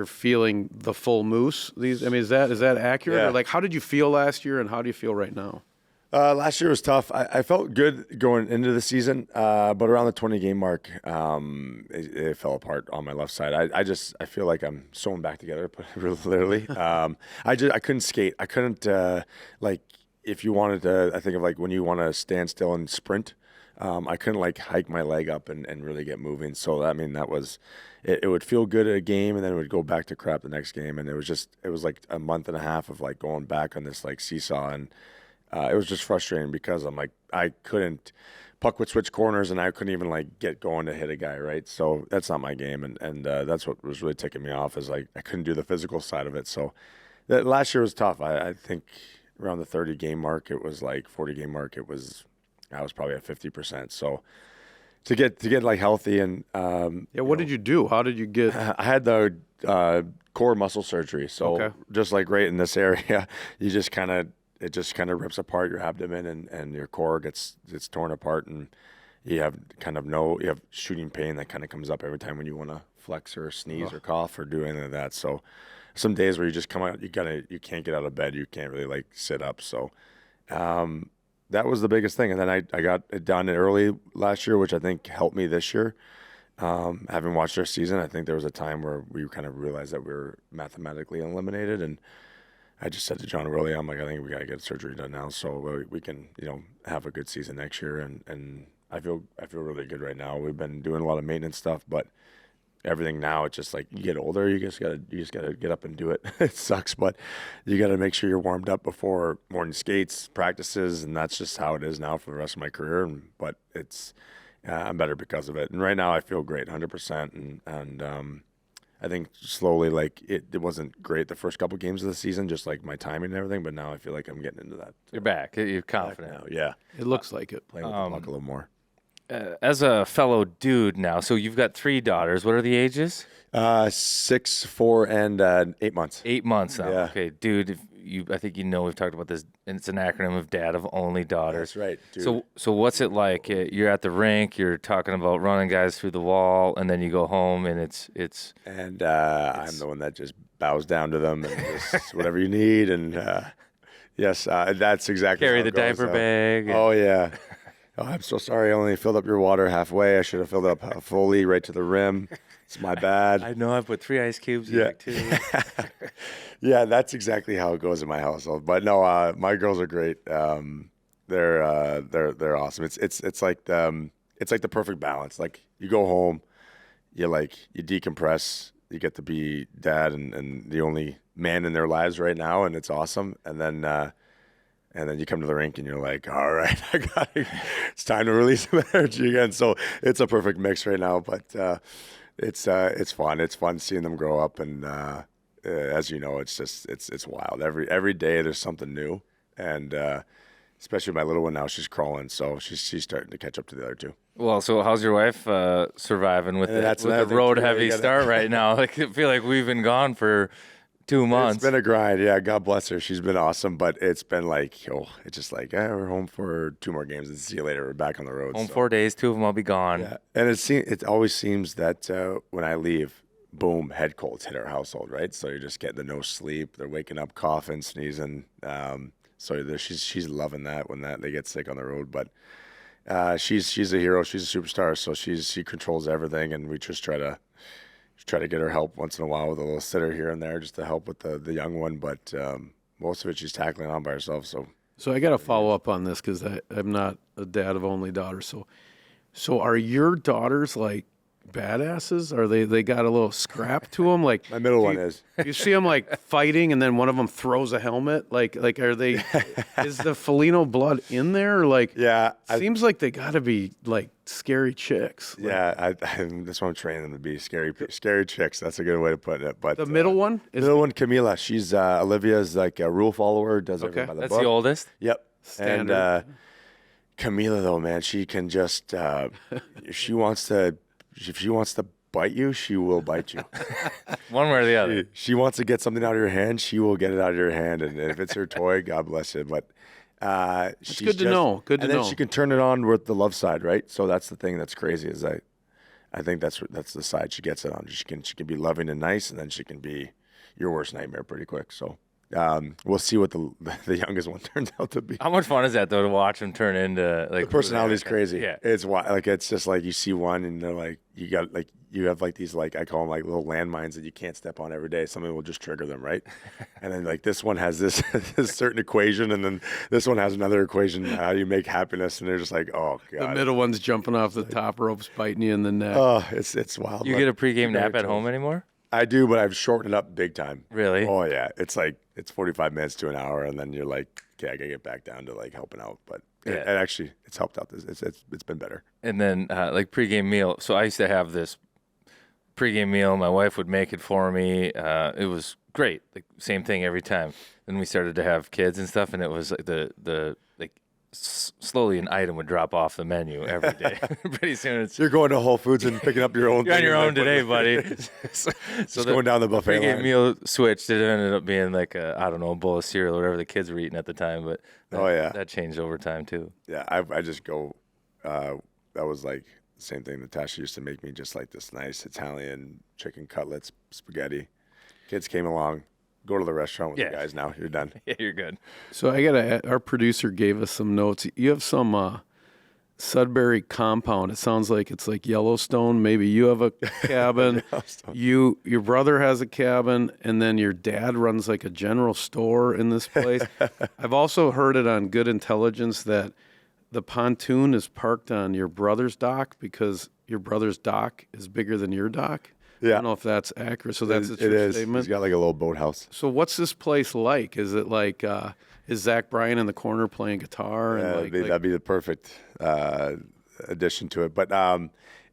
feeling the full Moose. Is that accurate? Yeah. Or like, how did you feel last year, and how do you feel right now? Last year was tough. I felt good going into the season, but around the 20-game mark, it fell apart on my left side. I feel like I'm sewn back together, literally. I couldn't skate. I couldn't like if you wanted to. I think of like when you want to stand still and sprint. I couldn't like hike my leg up and really get moving. So that was. It would feel good at a game, and then it would go back to crap the next game, and it was like a month and a half of like going back on this like seesaw and. It was just frustrating because I'm like, I couldn't, puck would switch corners and I couldn't even like get going to hit a guy, right? So that's not my game. And that's what was really ticking me off is like, I couldn't do the physical side of it. So that last year was tough. I think around the 30-game mark, it was like 40-game mark. I was probably at 50%. So to get like healthy and, what did you do? How did you get? I had the core muscle surgery. So just like right in this area, you just it just kind of rips apart your abdomen and your core gets torn apart, and you have shooting pain that kind of comes up every time when you want to flex or sneeze or cough or do anything like that. So some days where you just come out, you can't get out of bed, you can't really like sit up. So that was the biggest thing. And then I got it done early last year, which I think helped me this year. Having watched our season, I think there was a time where we kind of realized that we were mathematically eliminated, and I just said to John Willie, I'm like, I think we got to get surgery done now so we can, have a good season next year. And I feel really good right now. We've been doing a lot of maintenance stuff, but everything now, it's just like you get older, you just gotta get up and do it. It sucks, but you got to make sure you're warmed up before morning skates, practices, and that's just how it is now for the rest of my career. But it's I'm better because of it. And right now I feel great, 100%. And I think slowly, like it wasn't great the first couple games of the season, just like my timing and everything. But now I feel like I'm getting into that. You're back. You're confident now. Yeah, it looks like it. Playing with the puck a little more. As a fellow dude now, so you've got 3 daughters. What are the ages? 6, 4, and 8 months. 8 months now. Yeah. Okay, dude. I think we've talked about this, and it's an acronym of Dad of Only Daughters. That's right, dude. So what's it like? You're at the rink, you're talking about running guys through the wall, and then you go home, and it's. And I'm the one that just bows down to them and just whatever you need, and yes, that's exactly Carry how the it goes, diaper bag. Oh yeah. Oh, I'm so sorry. I only filled up your water halfway. I should have filled up fully right to the rim. It's my bad. I know I put 3 ice cubes in it too. Yeah, that's exactly how it goes in my household. But no, my girls are great. They're awesome. It's like the perfect balance. Like you go home, you decompress. You get to be dad and the only man in their lives right now, and it's awesome. And then you come to the rink and you're like, all right, it's time to release some energy again. So it's a perfect mix right now, but it's fun. It's fun seeing them grow up, and as you know, it's wild. Every day there's something new, and especially my little one now, she's crawling, so she's starting to catch up to the other two. Well, so how's your wife surviving with the road heavy start right now? Like, I feel like we've been gone for 2 months. It's been a grind. Yeah, God bless her. She's been awesome, but it's been like, it's just like, we're home for 2 more games and see you later. We're back on the road. Home 4 days, 2 of them I'll be gone. Yeah. And it always seems that when I leave, boom, head colds hit our household, right? So you're just getting the no sleep. They're waking up coughing, sneezing. So she's loving that when they get sick on the road. But she's a hero. She's a superstar. So she controls everything, and we just try to get her help once in a while with a little sitter here and there just to help with the young one. But most of it she's tackling on by herself. So I got to follow up on this because I'm not a dad of only daughters. So are your daughters like badasses? Are they got a little scrap to them? Like my middle one is. You see them like fighting, and then one of them throws a helmet. Like are they? Is the Foligno blood in there? Or like yeah, seems like they got to be like scary chicks. Yeah, that's what I'm training them to be, scary chicks. That's a good way to put it. But the middle one, Camila. She's Olivia's like a rule follower. Does everything by the book. That's the oldest. Yep. Standard. And Camila though, man, she can just if she wants to bite you, she will bite you. One way or the other. She wants to get something out of your hand, she will get it out of your hand, and if it's her toy, God bless it. But it's good to know. Good to know. And then she can turn it on with the love side, right? So that's the thing that's crazy is I think that's the side she gets it on. She can be loving and nice, and then she can be your worst nightmare pretty quick. So we'll see what the youngest one turns out to be. How much fun is that though to watch them turn into like the personality is crazy. Yeah, it's just like you see one and they're like you have like these like I call them like little landmines that you can't step on every day. Something will just trigger them, right? And then like this one has this certain equation, and then this one has another equation. How you make happiness, and they're just like, oh god. The middle one's jumping off the top ropes, biting you in the neck. Oh, it's wild. You get a pregame nap at home anymore? I do, but I've shortened it up big time. Really? Oh yeah, it's 45 minutes to an hour, and then you're like, okay, I gotta get back down to like helping out. But it actually it's helped out. It's been better. And then like pregame meal. So I used to have this pregame meal. My wife would make it for me. It was great. Like same thing every time. Then we started to have kids and stuff, and it was like the slowly an item would drop off the menu every day. Pretty soon you're going to Whole Foods and picking up your own. You're on your own today, buddy. so going down the buffet pregame line. meal switched. It ended up being like a bowl of cereal or whatever the kids were eating at the time. But that changed over time too. Yeah, I just go. That was like the same thing. Natasha used to make me just like this nice Italian chicken cutlets, spaghetti. Kids came along. Go to the restaurant with the guys now. You're done. Yeah, you're good. So our producer gave us some notes. You have some Sudbury compound. It sounds like it's like Yellowstone. Maybe you have a cabin. Your brother has a cabin, and then your dad runs like a general store in this place. I've also heard it on Good Intelligence that the pontoon is parked on your brother's dock because your brother's dock is bigger than your dock. Yeah. I don't know if that's accurate. So that's a true statement. He's got like a little boathouse. So what's this place like? Is it like is Zach Bryan in the corner playing guitar? And that'd be the perfect addition to it. But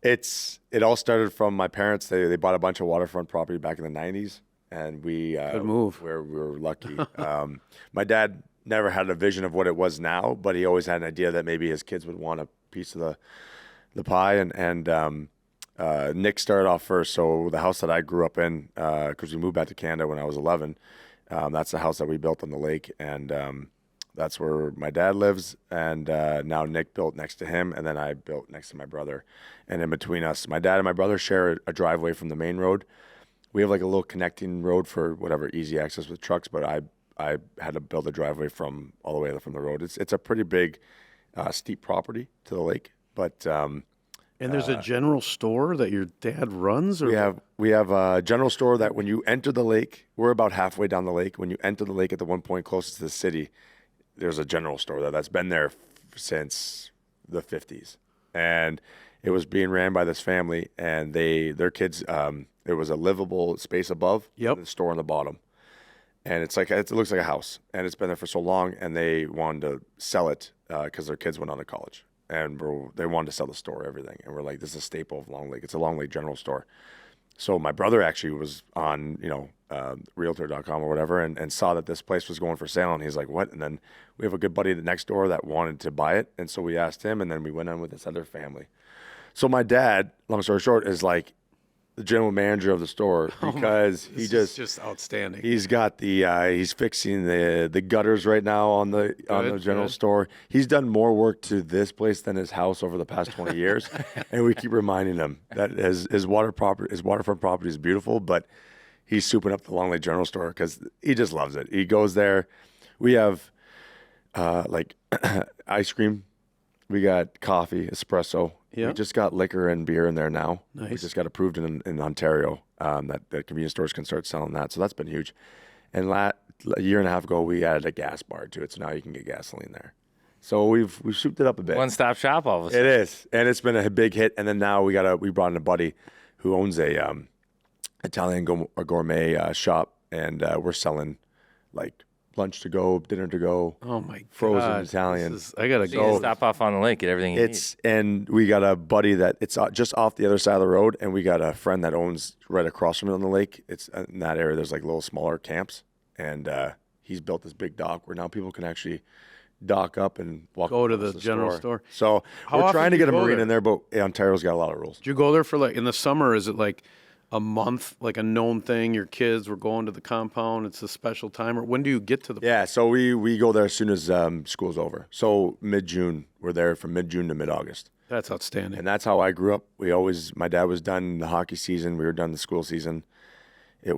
it all started from my parents. They bought a bunch of waterfront property back in the 90s, and we good move. We were lucky. My dad never had a vision of what it was now, but he always had an idea that maybe his kids would want a piece of the pie, and Nick started off first. So the house that I grew up in, because we moved back to Canada when I was 11, That's the house that we built on the lake, and that's where my dad lives. And now Nick built next to him, and then I built next to my brother. And in between us, my dad and my brother share a driveway from the main road. We have like a little connecting road for whatever easy access with trucks, but I had to build a driveway from all the way from the road. It's a pretty big, steep property to the lake, but And there's a general store that your dad runs, or we have a general store that when you enter the lake, we're about halfway down the lake. When you enter the lake at the one point closest to the city, there's a general store there that's been there since the 50s, and it was being ran by this family, and their kids. There was a livable space above, Yep. and the store on the bottom, and it looks like a house, and it's been there for so long, and they wanted to sell it because their kids went on to college, and they wanted to sell the store, everything, and we're like, this is a staple of Long Lake. It's a Long Lake general store. So my brother actually was on, Realtor.com or whatever, and saw that this place was going for sale, and he's like, what? And then we have a good buddy next door that wanted to buy it, and so we asked him, and then we went on with this other family. So my dad, long story short, is like the general manager of the store because This is just outstanding. he's got he's fixing the gutters right now on the general store. He's done more work to this place than his house over the past 20 years, and we keep reminding him that his waterfront property is beautiful, but he's souping up the Long Lake General Store because he just loves it. He goes there. We have like ice cream. We got coffee, espresso. Yeah. We just got liquor and beer in there now. Nice. We just got approved in Ontario that convenience stores can start selling that. So that's been huge. And a year and a half ago, we added a gas bar to it. So now you can get gasoline there. So we've souped it up a bit. One-stop shop all of a sudden. It is. And it's been a big hit. And then now we brought in a buddy who owns a Italian gourmet shop. And we're selling like lunch to go, dinner to go. Oh my frozen God. Italian. I gotta So you can go. stop off on the lake, get everything you need. And we got a buddy that it's just off the other side of the road, and we got a friend that owns right across from it on the lake. It's in that area. There's like little smaller camps, and he's built this big dock where now people can actually dock up and Go to the general store. So How we're often trying do to you get a go marine there? in there, but Ontario's got a lot of rules. Did you go there for like in the summer? Is it like a month, like a known thing? Your kids were going to the compound. It's a special time, or when do you get to the? Yeah, so we go there as soon as school's over. So mid-June, we're there from mid-June to mid-August. That's outstanding. And that's how I grew up. My dad was done the hockey season. We were done the school season. We're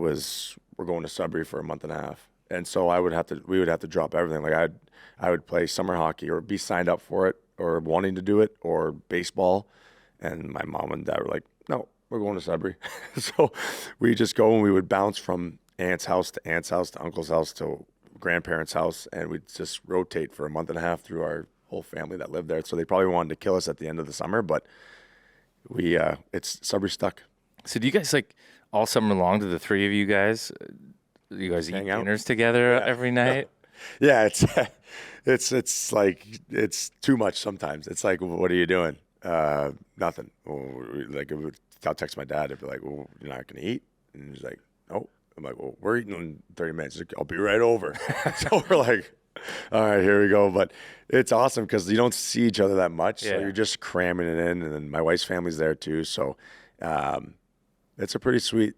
going to Sudbury for a month and a half. And so we would have to drop everything. Like I would play summer hockey or be signed up for it or wanting to do it or baseball. And my mom and dad were like, no, we're going to Sudbury. So we just go and we would bounce from aunt's house to uncle's house to grandparents' house. And we'd just rotate for a month and a half through our whole family that lived there. So they probably wanted to kill us at the end of the summer, but it's Sudbury stuck. So do you guys like all summer long? Do the three of you guys eat Hang out? dinners together every night? Yeah, it's like it's too much sometimes. It's like, what are you doing? Nothing. Like I'll text my dad. I'd be like, well, you're not gonna eat, and he's like, no. I'm like, well, we're eating in 30 minutes. He's like, I'll be right over. So we're like, all right, here we go. But it's awesome because you don't see each other that much, so Yeah. you're just cramming it in. And then my wife's family's there too, so it's a pretty sweet.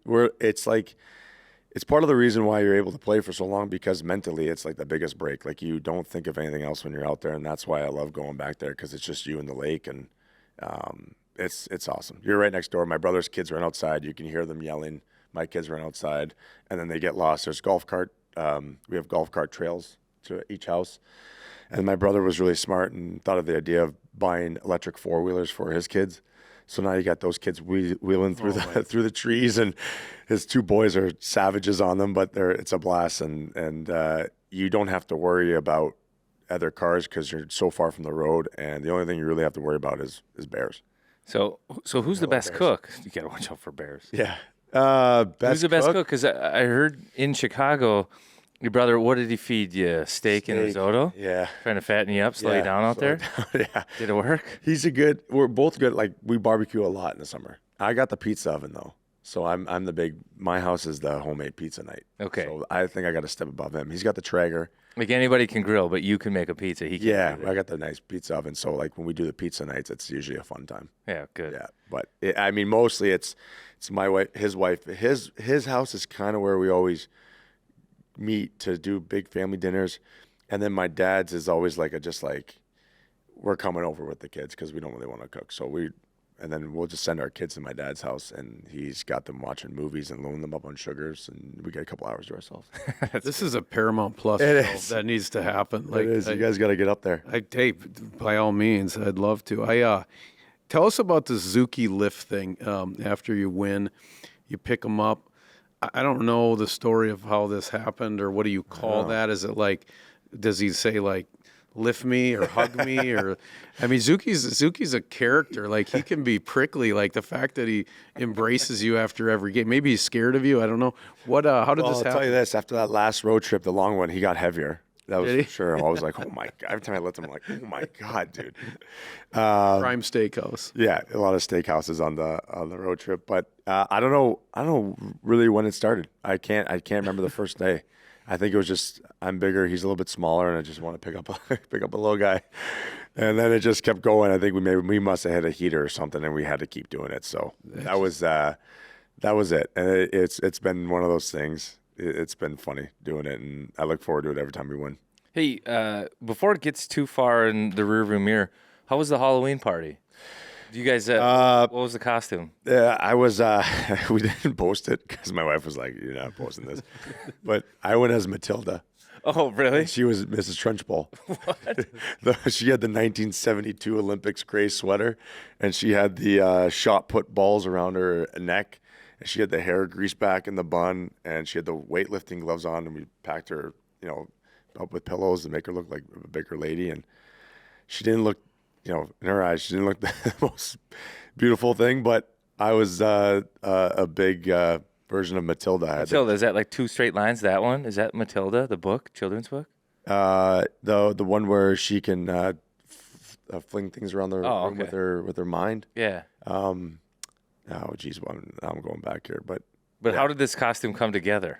It's part of the reason why you're able to play for so long because mentally it's like the biggest break. Like you don't think of anything else when you're out there, and that's why I love going back there because it's just you and the lake, and it's awesome. You're right next door. My brother's kids run outside. You can hear them yelling. My kids run outside, and then they get lost. There's golf cart. We have golf cart trails to each house, and my brother was really smart and thought of the idea of buying electric four-wheelers for his kids. So now you got those kids wheeling through through the trees, and his two boys are savages on them, but it's a blast, and you don't have to worry about other cars because you're so far from the road, and the only thing you really have to worry about is bears. So who's the best cook? You gotta watch out for bears. Yeah. Who's the best cook? Because I heard in Chicago, your brother, what did he feed you? Steak and risotto? Yeah. Trying to fatten you up, slow you down out there? Yeah. Did it work? We're both good. Like we barbecue a lot in the summer. I got the pizza oven though. So my house is the homemade pizza night. Okay. So I think I got a step above him. He's got the Traeger. Like anybody can grill, but you can make a pizza. He can't. Yeah. do I that. got the nice pizza oven. So like when we do the pizza nights, it's usually a fun time. Yeah, good. Yeah. But mostly it's my wife, his house is kind of where we always meet to do big family dinners. And then my dad's is always like we're coming over with the kids because we don't really want to cook. And then we'll just send our kids to my dad's house, and he's got them watching movies and loading them up on sugars, and we get a couple hours to ourselves. This is a Paramount Plus It show is. that needs to happen. Like, It is. You guys got to get up there. Hey, by all means, I'd love to. Tell us about the Zuki lift thing. After you win, you pick them up. I don't know the story of how this happened, or what do you call that? Is it like, does he say like, lift me or hug me, or I mean, Zuki's a character. Like, he can be prickly. Like, the fact that he embraces you after every game. Maybe he's scared of you. I don't know. What? How did this happen? I'll tell you this: after that last road trip, the long one, he got heavier. That was Did he? for sure. I was like, oh my god! Every time I looked at him, I'm like, oh my god, dude. Prime Steakhouse. Yeah, a lot of steakhouses on the road trip, but I don't know really when it started. I can't remember the first day. I think it was just I'm bigger, he's a little bit smaller, and I just want to pick up a little guy, and then it just kept going. I think we must have hit a heater or something, and we had to keep doing it. So that was it, and it's been one of those things. It's been funny doing it, and I look forward to it every time we win. Hey, before it gets too far in the rearview mirror, how was the Halloween party? Do you guys? What was the costume? Yeah, I was. We didn't post it because my wife was like, "You're not posting this," but I went as Matilda. Oh, really? She was Mrs. Trunchbull. What? She had the 1972 Olympics gray sweater, and she had the shot put balls around her neck, and she had the hair greased back in the bun, and she had the weightlifting gloves on, and we packed her, up with pillows to make her look like a bigger lady, and she didn't look, in her eyes, she didn't look the most beautiful thing, but I was a big version of Matilda. Matilda, is that like two straight lines? That one? Is that Matilda, the book, children's book? The one where she can fling things around the room with her mind. Yeah. Oh, geez, I'm going back here, but How did this costume come together?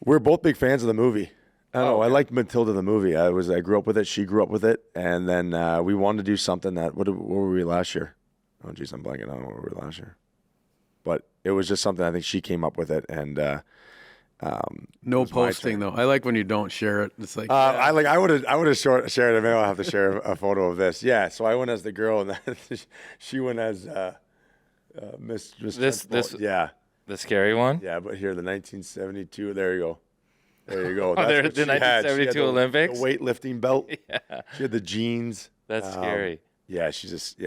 we're both big fans of the movie. I don't know. I liked Matilda the movie. I grew up with it. She grew up with it, and then we wanted to do something that. What were we last year? Oh, geez, I'm blanking. I don't know what we were last year, but it was just something. I think she came up with it, and No posting though. I like when you don't share it. It's like I would have shared it. Maybe I'll have to share a photo of this. Yeah. So I went as the girl, and then she went as Miss. This yeah. The scary one? Yeah, but here the 1972. There you go. There you go. Oh, That's the what she had. She 1972 had the Olympics? weightlifting belt. Yeah. She had the jeans. That's scary. Yeah, she's just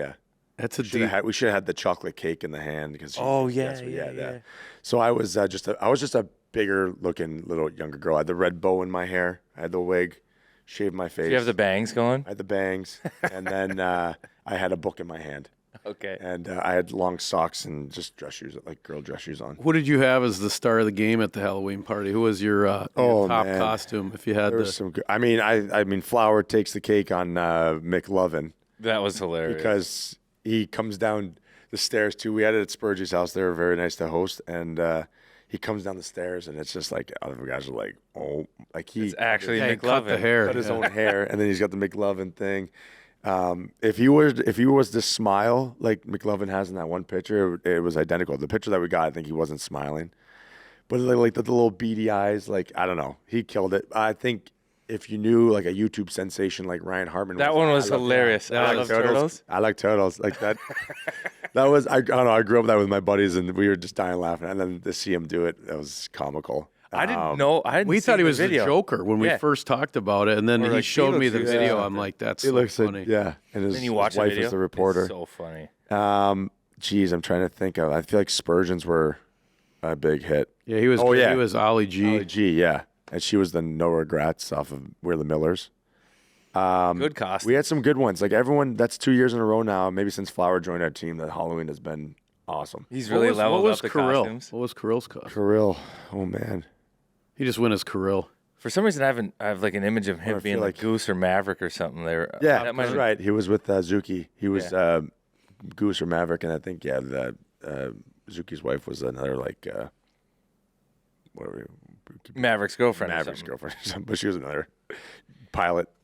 that's a We deep. should have had the chocolate cake in the hand because. Yeah. So I was just a bigger looking little younger girl. I had the red bow in my hair. I had the wig, shaved my face. Do you have the bangs going? I had the bangs, and then I had a book in my hand. Okay. And I had long socks and just dress shoes, like girl dress shoes on. What did you have as the star of the game at the Halloween party? Who was your top man. costume? If you had There was some good. I mean, Flower takes the cake on McLovin That was hilarious. because he comes down the stairs too. We had it at Spurgeon's house. They were very nice to host, and he comes down the stairs, and it's just like other guys are like, oh, like It's actually he cut the McLovin. hair. cut his own hair, and then he's got the McLovin thing. If he was to smile like McLovin has in that one picture, it was identical. The picture that we got, I think he wasn't smiling, but like the little beady eyes, like I don't know, he killed it. I think if you knew like a YouTube sensation like Ryan Hartman, That one was I love- hilarious. I I like love turtles. turtles. I like turtles like that. That was I don't know. I grew up with that with my buddies, and we were just dying laughing. And then to see him do it, that was comical. I didn't know. I hadn't We seen thought he the was the video. Joker when we Yeah. first talked about it, and then Or he like, showed he me the looks- video. yeah. I'm like, that's He so looks funny. and his, Then you watch his wife the video. is the reporter. It's so funny. Geez, I'm trying to think of. I feel like Spurgeon's were a big hit. Yeah, he was. Oh, yeah. He was Ollie G. Yeah, and she was the No Regrets off of We're the Millers. Good costume. We had some good ones. Like everyone, that's 2 years in a row now. Maybe since Flower joined our team, that Halloween has been awesome. He's really leveled what was up the Kirill? costumes. What was Kirill's costume? Kirill, oh man, He just went as Kirill. For some reason, I have like an image of him I being feel like like- Goose or Maverick or something. There. yeah, that might that's have- right. He was with Zuki. He was Goose or Maverick, and I think the Zuki's wife was another like what are we? Maverick's girlfriend. or Maverick's something. girlfriend, or something, but she was another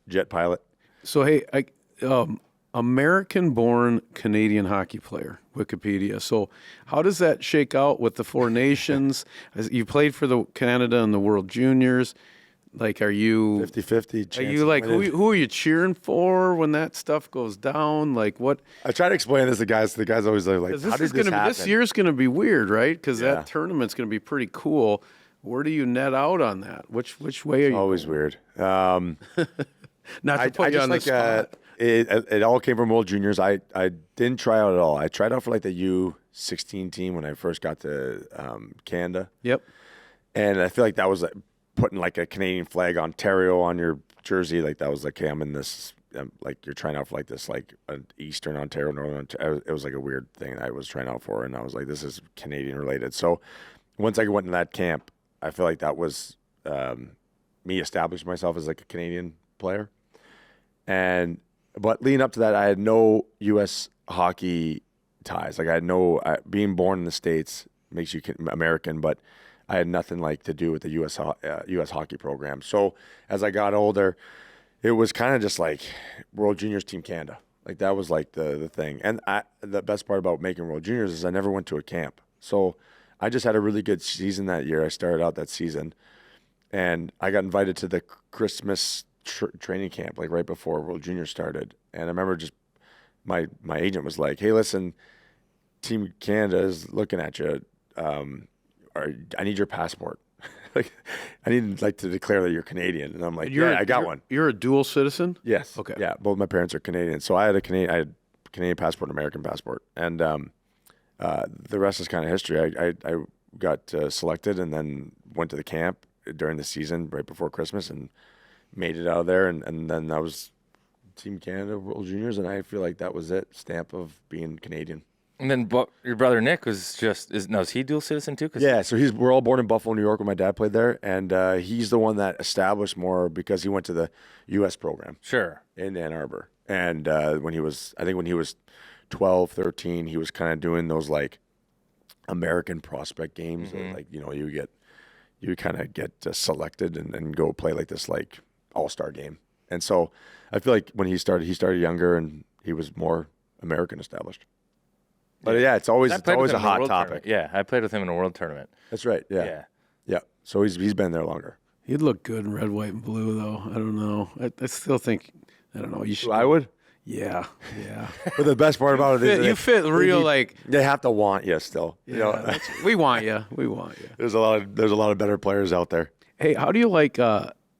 jet pilot. So hey, American-born Canadian hockey player, Wikipedia. So how does that shake out with the Four Nations? You played for the Canada and the World Juniors. Like, are you 50-50. Are you like who are you cheering for when that stuff goes down? Like what? I try to explain this to guys. The guys always like, how did this happen? This year's going to be weird, right? Because that tournament's going to be pretty cool. Where do you net out on that? Which way are you? Always weird. Not to put you on the spot. It all came from World Juniors. I didn't try out at all. I tried out for like the U16 team when I first got to Canada. Yep. And I feel like that was like putting like a Canadian flag, Ontario, on your jersey. Like that was like, hey, I'm in this. Like you're trying out for like this, like Eastern Ontario, Northern Ontario. It was like a weird thing I was trying out for, and I was like, this is Canadian related. So once I went in that camp, I feel like that was me establishing myself as like a Canadian player. But leading up to that, I had no U.S. hockey ties. Like I had no being born in the States makes you American, but I had nothing like to do with the U.S. hockey program. So as I got older, it was kind of just like World Juniors Team Canada. Like that was like the thing. And the best part about making World Juniors is I never went to a camp. So I just had a really good season that year. I started out that season, and I got invited to the Christmas training camp like right before World Juniors started. And I remember just my agent was like, "Hey, listen, Team Canada is looking at you. I need your passport. Like, I need like to declare that you're Canadian." And I'm like, I got one. You're a dual citizen? Yes. Okay. Yeah, both my parents are Canadian, so I had Canadian passport, American passport, and the rest is kind of history. I got selected and then went to the camp during the season right before Christmas and made it out of there, and then I was Team Canada World Juniors, and I feel like that was it, stamp of being Canadian. And then your brother Nick was is he dual citizen too? Yeah, so we're all born in Buffalo, New York, when my dad played there, and he's the one that established more because he went to the U.S. program. Sure. In Ann Arbor. And when he was 12, 13, he was kind of doing those like American prospect games. Mm-hmm. Like, you kind of get selected and go play like this like all-star game. And so I feel like when he started younger and he was more American established. But yeah, it's always a hot topic. Yeah, I played with him in a world tournament. That's right. Yeah. So he's been there longer. He'd look good in red, white, and blue, though. I don't know. I still think, I don't know. You should. I would. Yeah. But the best part about it is you fit real like they have to want you still. Yeah, we want you. There's a lot of better players out there. Hey, how do you like?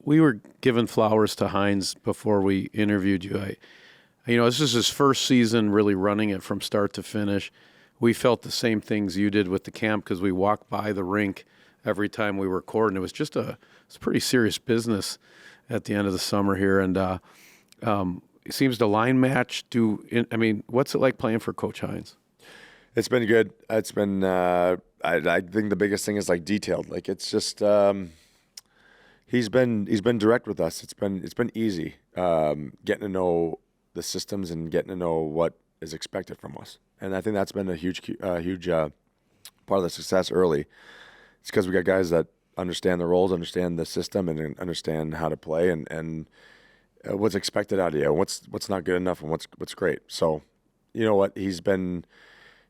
We were giving flowers to Hynes before we interviewed you. This is his first season really running it from start to finish. We felt the same things you did with the camp because we walked by the rink every time we record, and it was just it's pretty serious business at the end of the summer here. And it seems the line match what's it like playing for Coach Hynes? It's been good. It's been I think the biggest thing is like detailed. Like it's just he's been direct with us. It's been easy getting to know the systems and getting to know what is expected from us. And I think that's been a huge part of the success early. It's because we got guys that understand the roles, understand the system, and understand how to play and what's expected out of you, what's not good enough, and what's great. So, you know what, he's been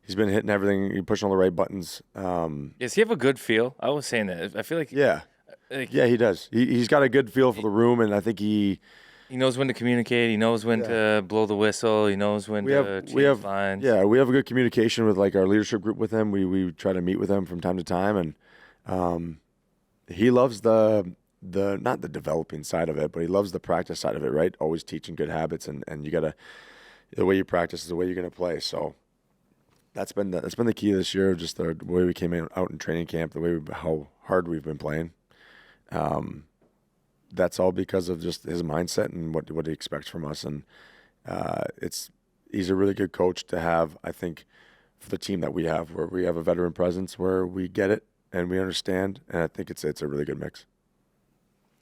hitting everything, he's pushing all the right buttons. Does he have a good feel? I was saying that. I feel like yeah, he does. He's got a good feel for the room, and I think he knows when to communicate. He knows when to blow the whistle. He knows when to change lines. Yeah, we have a good communication with like our leadership group with him. We try to meet with him from time to time, and he loves the not the developing side of it, but he loves the practice side of it. Right, always teaching good habits, and you gotta the way you practice is the way you're gonna play. So that's been the key this year. Just the way we came out in training camp, the way how hard we've been playing. That's all because of just his mindset and what he expects from us. And he's a really good coach to have, I think, for the team that we have, where we have a veteran presence, where we get it and we understand. And I think it's a really good mix.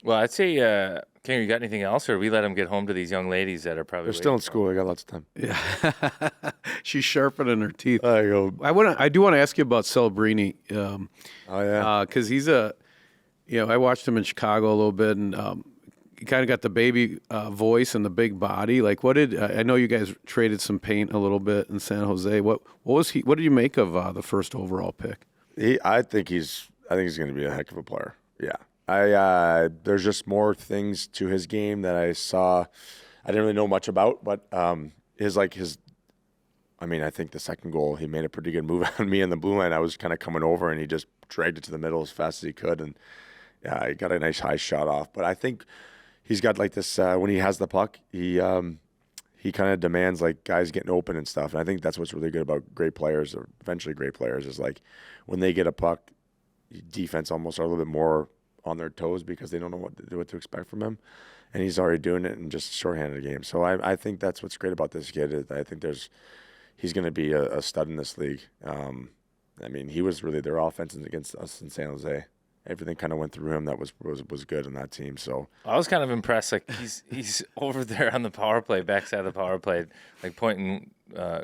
Well, I'd say, King, you got anything else, or we let them get home to these young ladies that are probably they're still in school. I got lots of time. Yeah, she's sharpening her teeth. There you go. I do want to ask you about Celebrini. Because he's I watched him in Chicago a little bit, and he kind of got the baby voice and the big body. Like, I know you guys traded some paint a little bit in San Jose. What did you make of the first overall pick? I think he's going to be a heck of a player. Yeah, There's just more things to his game that I saw. I didn't really know much about, but I think the second goal, he made a pretty good move on me in the blue line. I was kind of coming over, and he just dragged it to the middle as fast as he could, and he got a nice high shot off. But I think he's got like this when he has the puck, he kind of demands like guys getting open and stuff. And I think that's what's really good about great players, or eventually great players, is like when they get a puck, defense almost are a little bit more on their toes because they don't know what to expect from him. And he's already doing it in just shorthanded game. So I think that's what's great about this kid. I think he's going to be a stud in this league. He was really their offense against us in San Jose. Everything kind of went through him that was good in that team. So I was kind of impressed. Like he's over there on the power play, backside of the power play, like pointing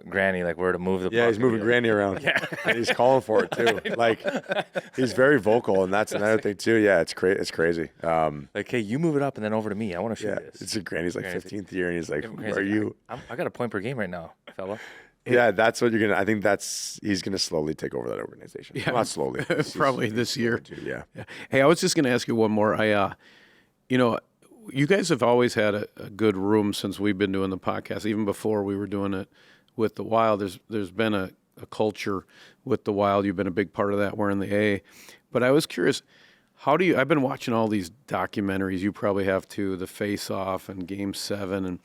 Granny like where to move the puck. Yeah, he's moving Granny around. Yeah, and he's calling for it too. Like he's very vocal, and that's another thing too. Yeah, it's crazy. Like, hey, you move it up and then over to me. I want to shoot this. It's Granny's like 15th year, and he's like, "Who are you?" I got a point per game right now, fella. Yeah, that's what you're gonna. I think he's gonna slowly take over that organization. Yeah, not slowly, probably this year. Yeah. Hey, I was just gonna ask you one more. You guys have always had a good room since we've been doing the podcast. Even before we were doing it with the Wild, there's been a culture with the Wild. You've been a big part of that. We're in the A, but I was curious. I've been watching all these documentaries. You probably have too. The Face Off and Game 7, and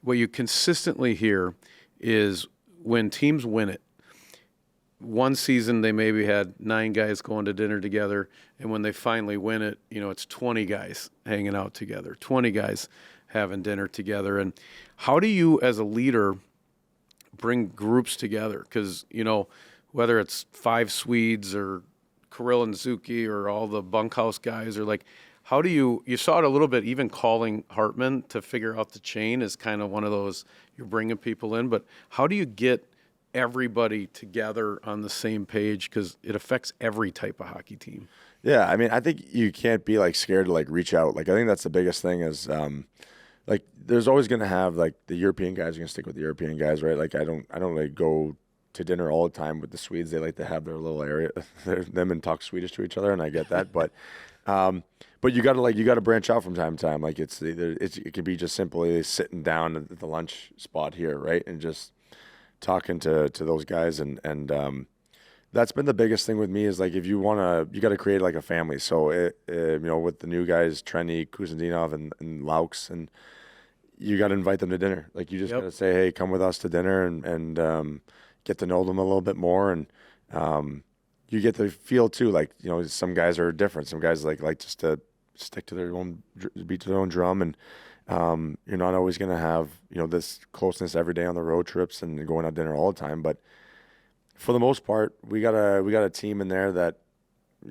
what you consistently hear is, when teams win it, one season they maybe had 9 guys going to dinner together, and when they finally win it, it's 20 guys hanging out together, 20 guys having dinner together. And how do you, as a leader, bring groups together? Because, whether it's 5 Swedes or Kirill and Zuki or all the bunkhouse guys, or like, how do you saw it a little bit, even calling Hartman to figure out the chain is kind of one of those, you're bringing people in, but how do you get everybody together on the same page? Because it affects every type of hockey team. Yeah, I think you can't be like scared to like reach out. Like I think that's the biggest thing is like there's always going to have like the European guys are going to stick with the European guys, right? Like I don't like go to dinner all the time with the Swedes. They like to have their little area, them and talk Swedish to each other, and I get that, but you gotta branch out from time to time. Like it could be just simply sitting down at the lunch spot here, right, and just talking to those guys, and that's been the biggest thing with me is like if you got to create like a family. So with the new guys, Trenny, Kuzandinov, and Laux, and you got to invite them to dinner. Like you just got to say, hey, come with us to dinner, and get to know them a little bit more, and you get the feel too. Like some guys are different. Some guys like just to stick to their own beat to their own drum, and you're not always going to have this closeness every day on the road trips and going out dinner all the time. But for the most part, we got a team in there that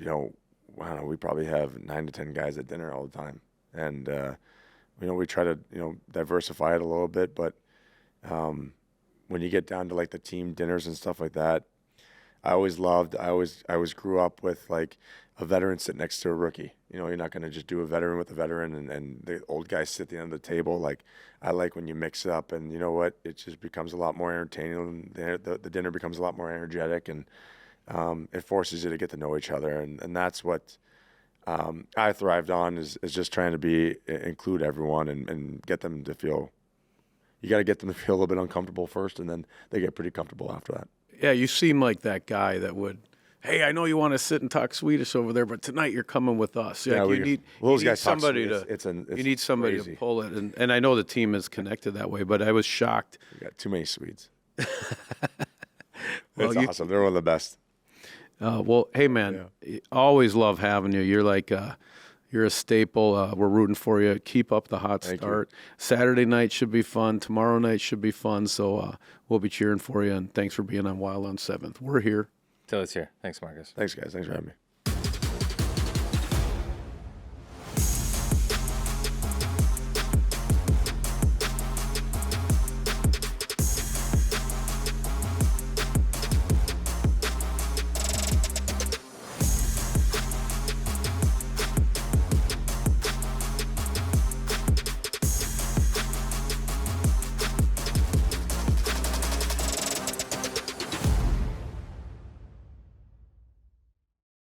I don't know, we probably have 9 to 10 guys at dinner all the time, and we try to diversify it a little bit. But when you get down to like the team dinners and stuff like that, I always grew up with like a veteran sit next to a rookie. You're not going to just do a veteran with a veteran and the old guys sit at the end of the table. Like I like when you mix it up, and you know what? It just becomes a lot more entertaining. The dinner becomes a lot more energetic, and it forces you to get to know each other. And that's what I thrived on is just trying to include everyone and get them to feel. You got to get them to feel a little bit uncomfortable first, and then they get pretty comfortable after that. Yeah, you seem like that guy that would, hey, I know you want to sit and talk Swedish over there, but tonight you're coming with us. Yeah, you need somebody to pull it. And I know the team is connected that way, but I was shocked. We got too many Swedes. It's awesome. They're one of the best. Well, hey, man, always love having you. You're like you're a staple. We're rooting for you. Keep up the hot start. Saturday night should be fun. Tomorrow night should be fun. So we'll be cheering for you. And thanks for being on Wild on 7th. We're here. Till it's here. Thanks, Marcus. Thanks, guys. Thanks for having me.